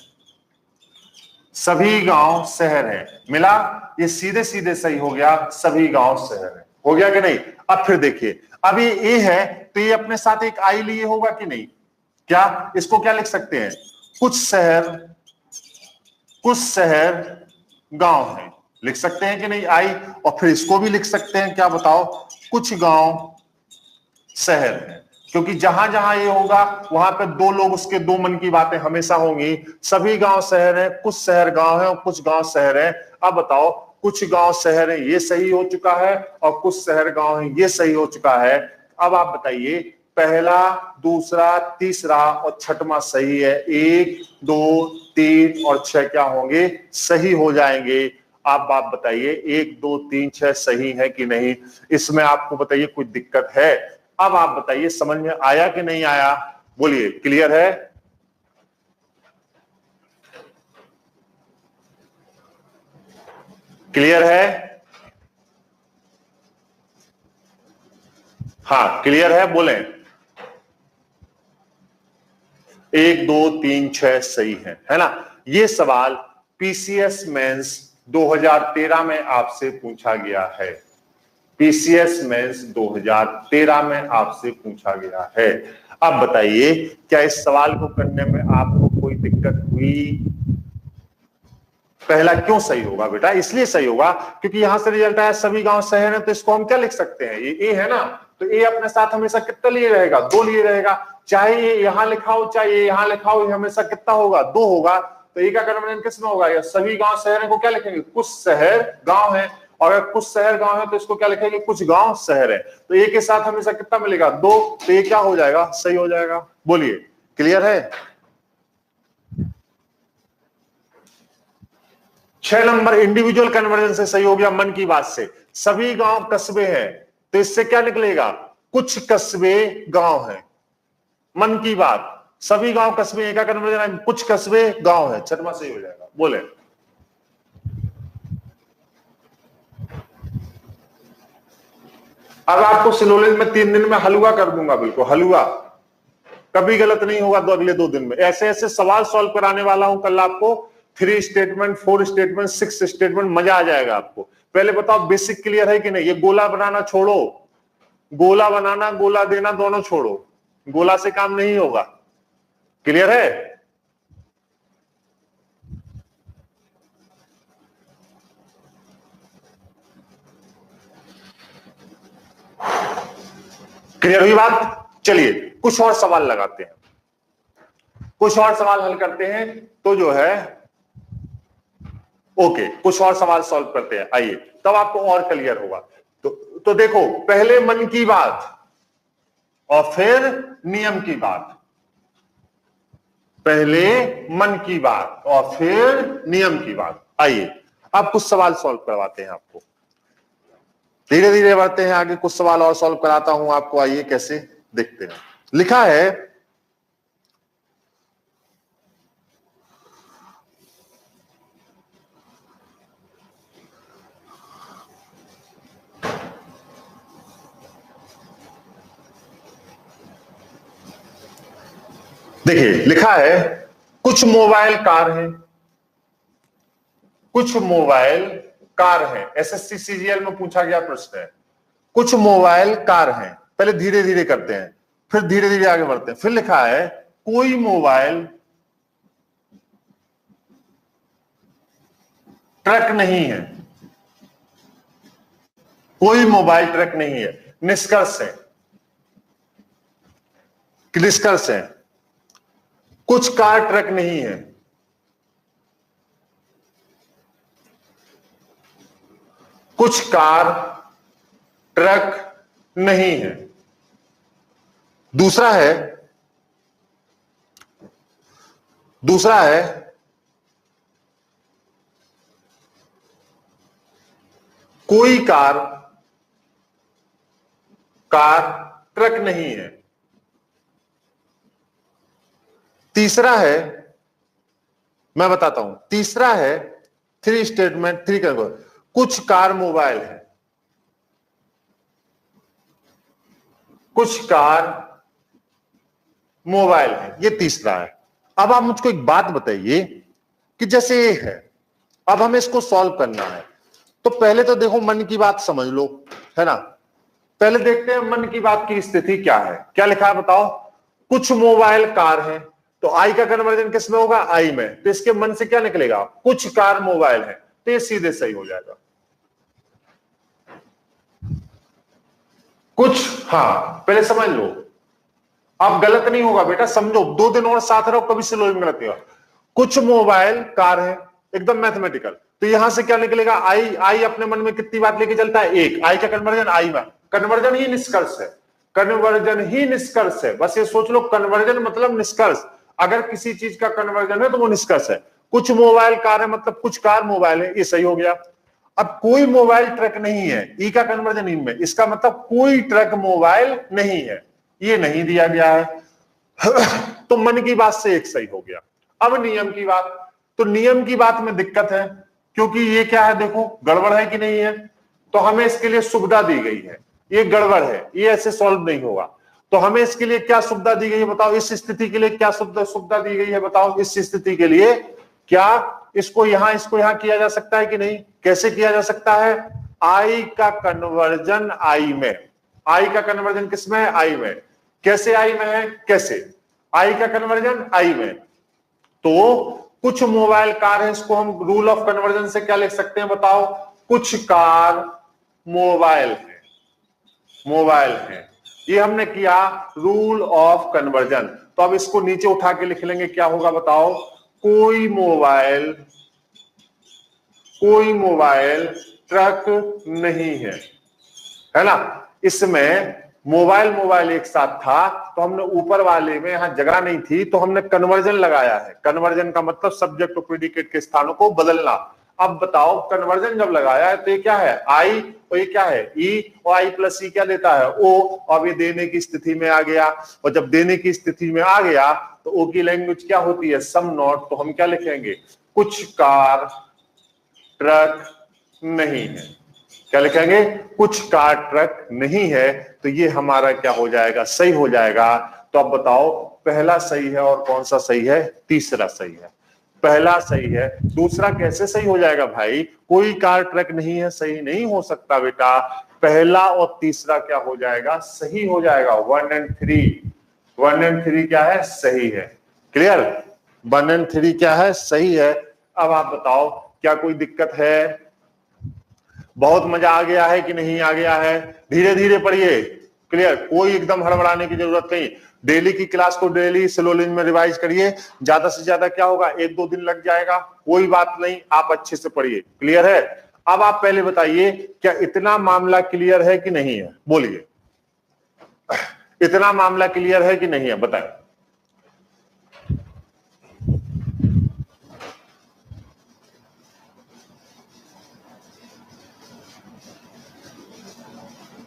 सभी गांव शहर है, मिला, ये सीधे सीधे सही हो गया, सभी गांव शहर है, हो गया कि नहीं। अब फिर देखिए, अब ये ए है तो ये अपने साथ एक आई लिए होगा कि नहीं, क्या इसको क्या लिख सकते हैं, कुछ शहर गांव है, लिख सकते हैं कि नहीं आई, और फिर इसको भी लिख सकते हैं, क्या बताओ, कुछ गांव शहर है, क्योंकि जहां जहां ये होगा वहां पे दो लोग, उसके दो मन की बातें हमेशा होंगी। सभी गांव शहर है, कुछ शहर गांव है और कुछ गांव शहर है। अब बताओ, कुछ गांव शहर है ये सही हो चुका है, और कुछ शहर गांव है ये सही हो चुका है। अब आप बताइए, पहला, दूसरा, तीसरा और छठवां सही है, 1 2 3 और 6 क्या होंगे, सही हो जाएंगे। आप बात बताइए, 1 2 3 6 सही है कि नहीं, इसमें आपको बताइए कोई दिक्कत है। अब आप बताइए, समझ में आया कि नहीं आया, बोलिए, क्लियर है। क्लियर है, हाँ क्लियर है, बोलें। 1 2 3 6 सही है ना। ये सवाल पीसीएस मेंस 2013 में आपसे पूछा गया है, पीसीएस मेंस 2013 में आपसे पूछा गया है। अब बताइए, क्या इस सवाल को करने में आपको कोई दिक्कत हुई। पहला क्यों सही होगा बेटा, इसलिए सही होगा क्योंकि यहां से रिजल्ट आया सभी गांव शहर है, तो इसको हम क्या लिख सकते हैं, ये ए है ना, तो ए अपने साथ हमेशा कितना लिए रहेगा, 2 लिए रहेगा, चाहे ये यहां लिखा हो चाहे ये यहां लिखा हो, ये हमेशा कितना होगा, 2 होगा। तो ए का कन्वर्जन किसमें होगा, या सभी गांव शहर को क्या लिखेंगे, कुछ शहर गांव है, और अगर कुछ शहर गांव है तो इसको क्या लिखेंगे, कुछ गांव शहर है। तो ए के साथ हमेशा कितना मिलेगा, 2, तो ये क्या हो जाएगा, सही हो जाएगा। बोलिए, क्लियर है। 6 नंबर इंडिविजुअल कन्वर्जन से सही हो गया, मन की बात से, सभी गांव कस्बे हैं, तो इससे क्या निकलेगा, कुछ कस्बे गांव हैं, मन की बात, सभी गांव कस्बे, एक का कन्वर्जन है, कुछ कस्बे गांव है, छठवां सही हो जाएगा। बोले, अब आपको सिलोलिज में 3 दिन में हलवा कर दूंगा, बिल्कुल हलवा, कभी गलत नहीं होगा। तो अगले 2 दिन में ऐसे ऐसे सवाल सॉल्व कराने वाला हूं कल आपको, 3 स्टेटमेंट, 4 स्टेटमेंट, 6 स्टेटमेंट, मजा आ जाएगा आपको। पहले बताओ बेसिक क्लियर है कि नहीं, ये गोला बनाना छोड़ो, गोला बनाना गोला देना दोनों छोड़ो, गोला से काम नहीं होगा। क्लियर है, क्लियर हुई बात। चलिए कुछ और सवाल लगाते हैं, कुछ और सवाल हल करते हैं, तो जो है ओके, कुछ और सवाल सॉल्व करते हैं, आइए, तब आपको और क्लियर होगा। तो देखो, पहले मन की बात और फिर नियम की बात, पहले मन की बात और फिर नियम की बात। आइए अब कुछ सवाल सॉल्व करवाते हैं आपको, धीरे धीरे बढ़ते हैं आगे, कुछ सवाल और सॉल्व कराता हूं आपको, आइए कैसे देखते हैं। लिखा है, देखिए लिखा है, कुछ मोबाइल कार हैं, कुछ मोबाइल कार हैं, एसएससी सीजीएल में पूछा गया प्रश्न है, कुछ मोबाइल कार हैं। पहले धीरे धीरे करते हैं, फिर धीरे धीरे आगे बढ़ते हैं। फिर लिखा है, कोई मोबाइल ट्रक नहीं है, कोई मोबाइल ट्रक नहीं है। निष्कर्ष है, निष्कर्ष है, कुछ कार ट्रक नहीं है, कुछ कार ट्रक नहीं है। दूसरा है, दूसरा है, कोई कार ट्रक नहीं है। तीसरा है, मैं बताता हूं, तीसरा है थ्री स्टेटमेंट, थ्री कर, कुछ कार मोबाइल है, कुछ कार मोबाइल है, ये तीसरा है। अब आप मुझको एक बात बताइए कि जैसे ये है, अब हमें इसको सॉल्व करना है, तो पहले तो देखो मन की बात समझ लो, है ना। पहले देखते हैं मन की बात की स्थिति क्या है। क्या लिखा है बताओ? कुछ मोबाइल कार है, तो आई का कन्वर्जन किस में होगा? आई में। तो इसके मन से क्या निकलेगा? कुछ कार मोबाइल है, तो ये सीधे सही हो जाएगा। कुछ, हाँ पहले समझ लो, अब गलत नहीं होगा बेटा, समझो, 2 दिन और साथ रहो, कभी से लोग गलत होगा। कुछ मोबाइल कार है, एकदम मैथमेटिकल, तो यहां से क्या निकलेगा? आई, आई अपने मन में कितनी बात लेके चलता है? एक। आई का कन्वर्जन आई में, कन्वर्जन ही निष्कर्ष है, कन्वर्जन ही निष्कर्ष है, बस ये सोच लो, कन्वर्जन मतलब निष्कर्ष। अगर किसी चीज का कन्वर्जन है तो वो निष्कर्ष है। कुछ मोबाइल कार है मतलब कुछ कार मोबाइल है, ये सही हो गया। अब कोई मोबाइल ट्रक नहीं है, ई का कन्वर्जन इन में, इसका मतलब कोई ट्रक मोबाइल नहीं है, ये नहीं दिया गया है। तो मन की बात से एक सही हो गया। अब नियम की बात, तो नियम की बात में दिक्कत है, क्योंकि ये क्या है, देखो गड़बड़ है कि नहीं है, तो हमें इसके लिए सुविधा दी गई है, ये गड़बड़ है, ये ऐसे सॉल्व नहीं होगा। तो हमें इसके लिए क्या सुविधा दी गई है बताओ? इस स्थिति के लिए क्या सुविधा दी गई है बताओ? इस स्थिति के लिए क्या इसको यहां किया जा सकता है कि नहीं? कैसे किया जा सकता है? आई का कन्वर्जन आई में, आई का कन्वर्जन किसमें है? आई में। कैसे आई में है? कैसे? आई का कन्वर्जन आई में, तो कुछ मोबाइल कार है, इसको हम रूल ऑफ कन्वर्जन से क्या लिख सकते हैं बताओ? कुछ कार मोबाइल है, मोबाइल है, ये हमने किया रूल ऑफ कन्वर्जन। तो अब इसको नीचे उठा के लिख लेंगे, क्या होगा बताओ? कोई मोबाइल ट्रक नहीं है ना। इसमें मोबाइल एक साथ था, तो हमने ऊपर वाले में यहां जगह नहीं थी, तो हमने कन्वर्जन लगाया है। कन्वर्जन का मतलब सब्जेक्ट और प्रेडिकेट के स्थानों को बदलना। अब बताओ, कन्वर्जन जब लगाया है तो ये क्या है? आई, और ये क्या है? ई, और आई प्लस ई क्या देता है? ओ। अब ये देने की स्थिति में आ गया, और जब देने की स्थिति में आ गया तो ओ की लैंग्वेज क्या होती है? Some not. तो हम क्या लिखेंगे? कुछ कार ट्रक नहीं है। क्या लिखेंगे? कुछ कार ट्रक नहीं है। तो ये हमारा क्या हो जाएगा? सही हो जाएगा। तो अब बताओ, पहला सही है और कौन सा सही है? तीसरा सही है। पहला सही है, दूसरा कैसे सही हो जाएगा भाई? कोई कार ट्रक नहीं है, सही नहीं हो सकता बेटा। पहला और तीसरा क्या हो जाएगा? सही हो जाएगा। 1 और 3, 1 और 3 क्या है? सही है। क्लियर? 1 और 3 क्या है? सही है। अब आप बताओ, क्या कोई दिक्कत है? बहुत मजा आ गया है कि नहीं आ गया है? धीरे धीरे पढ़िए। क्लियर? कोई एकदम हड़बड़ाने की जरूरत नहीं। डेली की क्लास को डेली स्लोली में रिवाइज करिए। ज्यादा से ज्यादा क्या होगा? 1-2 दिन लग जाएगा, कोई बात नहीं, आप अच्छे से पढ़िए। क्लियर है? अब आप पहले बताइए, क्या इतना मामला क्लियर है कि नहीं है? बोलिए, इतना मामला क्लियर है कि नहीं है? बताएं।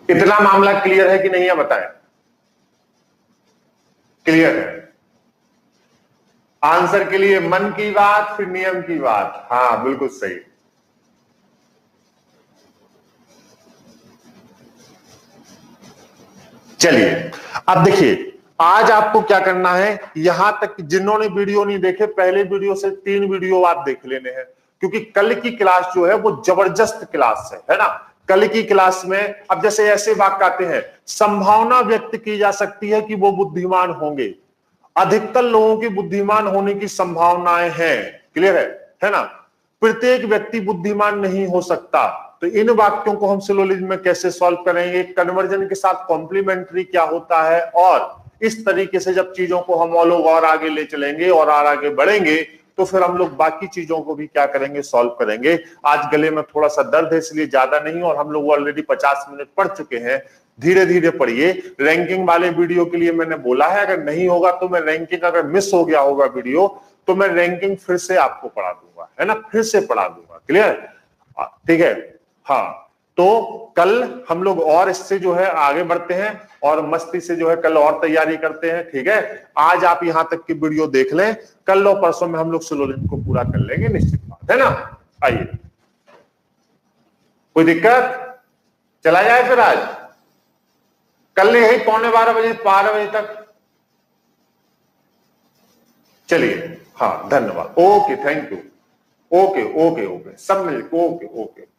इतना मामला क्लियर है कि नहीं है? बताएं। क्लियर है? आंसर के लिए मन की बात, फिर नियम की बात। हाँ बिल्कुल सही। चलिए, अब देखिए, आज आपको क्या करना है, यहां तक जिन्होंने वीडियो नहीं देखे, पहले वीडियो से 3 वीडियो आप देख लेने हैं, क्योंकि कल की क्लास जो है वो जबरदस्त क्लास है ना। कल की क्लास में अब जैसे ऐसे वाक्य आते हैं, संभावना व्यक्त की जा सकती है कि वो बुद्धिमान होंगे, अधिकतर लोगों की बुद्धिमान होने की संभावनाएं हैं। क्लियर है ना? प्रत्येक व्यक्ति बुद्धिमान नहीं हो सकता। तो इन वाक्यों को हम सिलोजिज्म में कैसे सॉल्व करेंगे, कन्वर्जन के साथ कॉम्प्लीमेंट्री क्या होता है, और इस तरीके से जब चीजों को हम और आगे ले चलेंगे और आगे बढ़ेंगे, तो फिर हम लोग बाकी चीजों को भी क्या करेंगे? सॉल्व करेंगे। आज गले में थोड़ा सा दर्द है, इसलिए ज्यादा नहीं, और हम लोग ऑलरेडी 50 मिनट पढ़ चुके हैं। धीरे धीरे पढ़िए। रैंकिंग वाले वीडियो के लिए मैंने बोला है, अगर नहीं होगा तो मैं रैंकिंग, अगर मिस हो गया होगा वीडियो, तो मैं रैंकिंग फिर से आपको पढ़ा दूंगा, है ना, फिर से पढ़ा दूंगा। क्लियर? ठीक है? हाँ, तो कल हम लोग और इससे जो है आगे बढ़ते हैं और मस्ती से जो है कल और तैयारी करते हैं, ठीक है। आज आप यहां तक की वीडियो देख लें, कल और परसों में हम लोग सिलोजिज्म को पूरा कर लेंगे, निश्चित बात है ना। आइए, कोई दिक्कत? चला जाए फिर आज, कल यही 11:15 बजे तक। चलिए, हाँ, धन्यवाद, okay, thank you, okay okay okay, सब मिल, ओके ओके।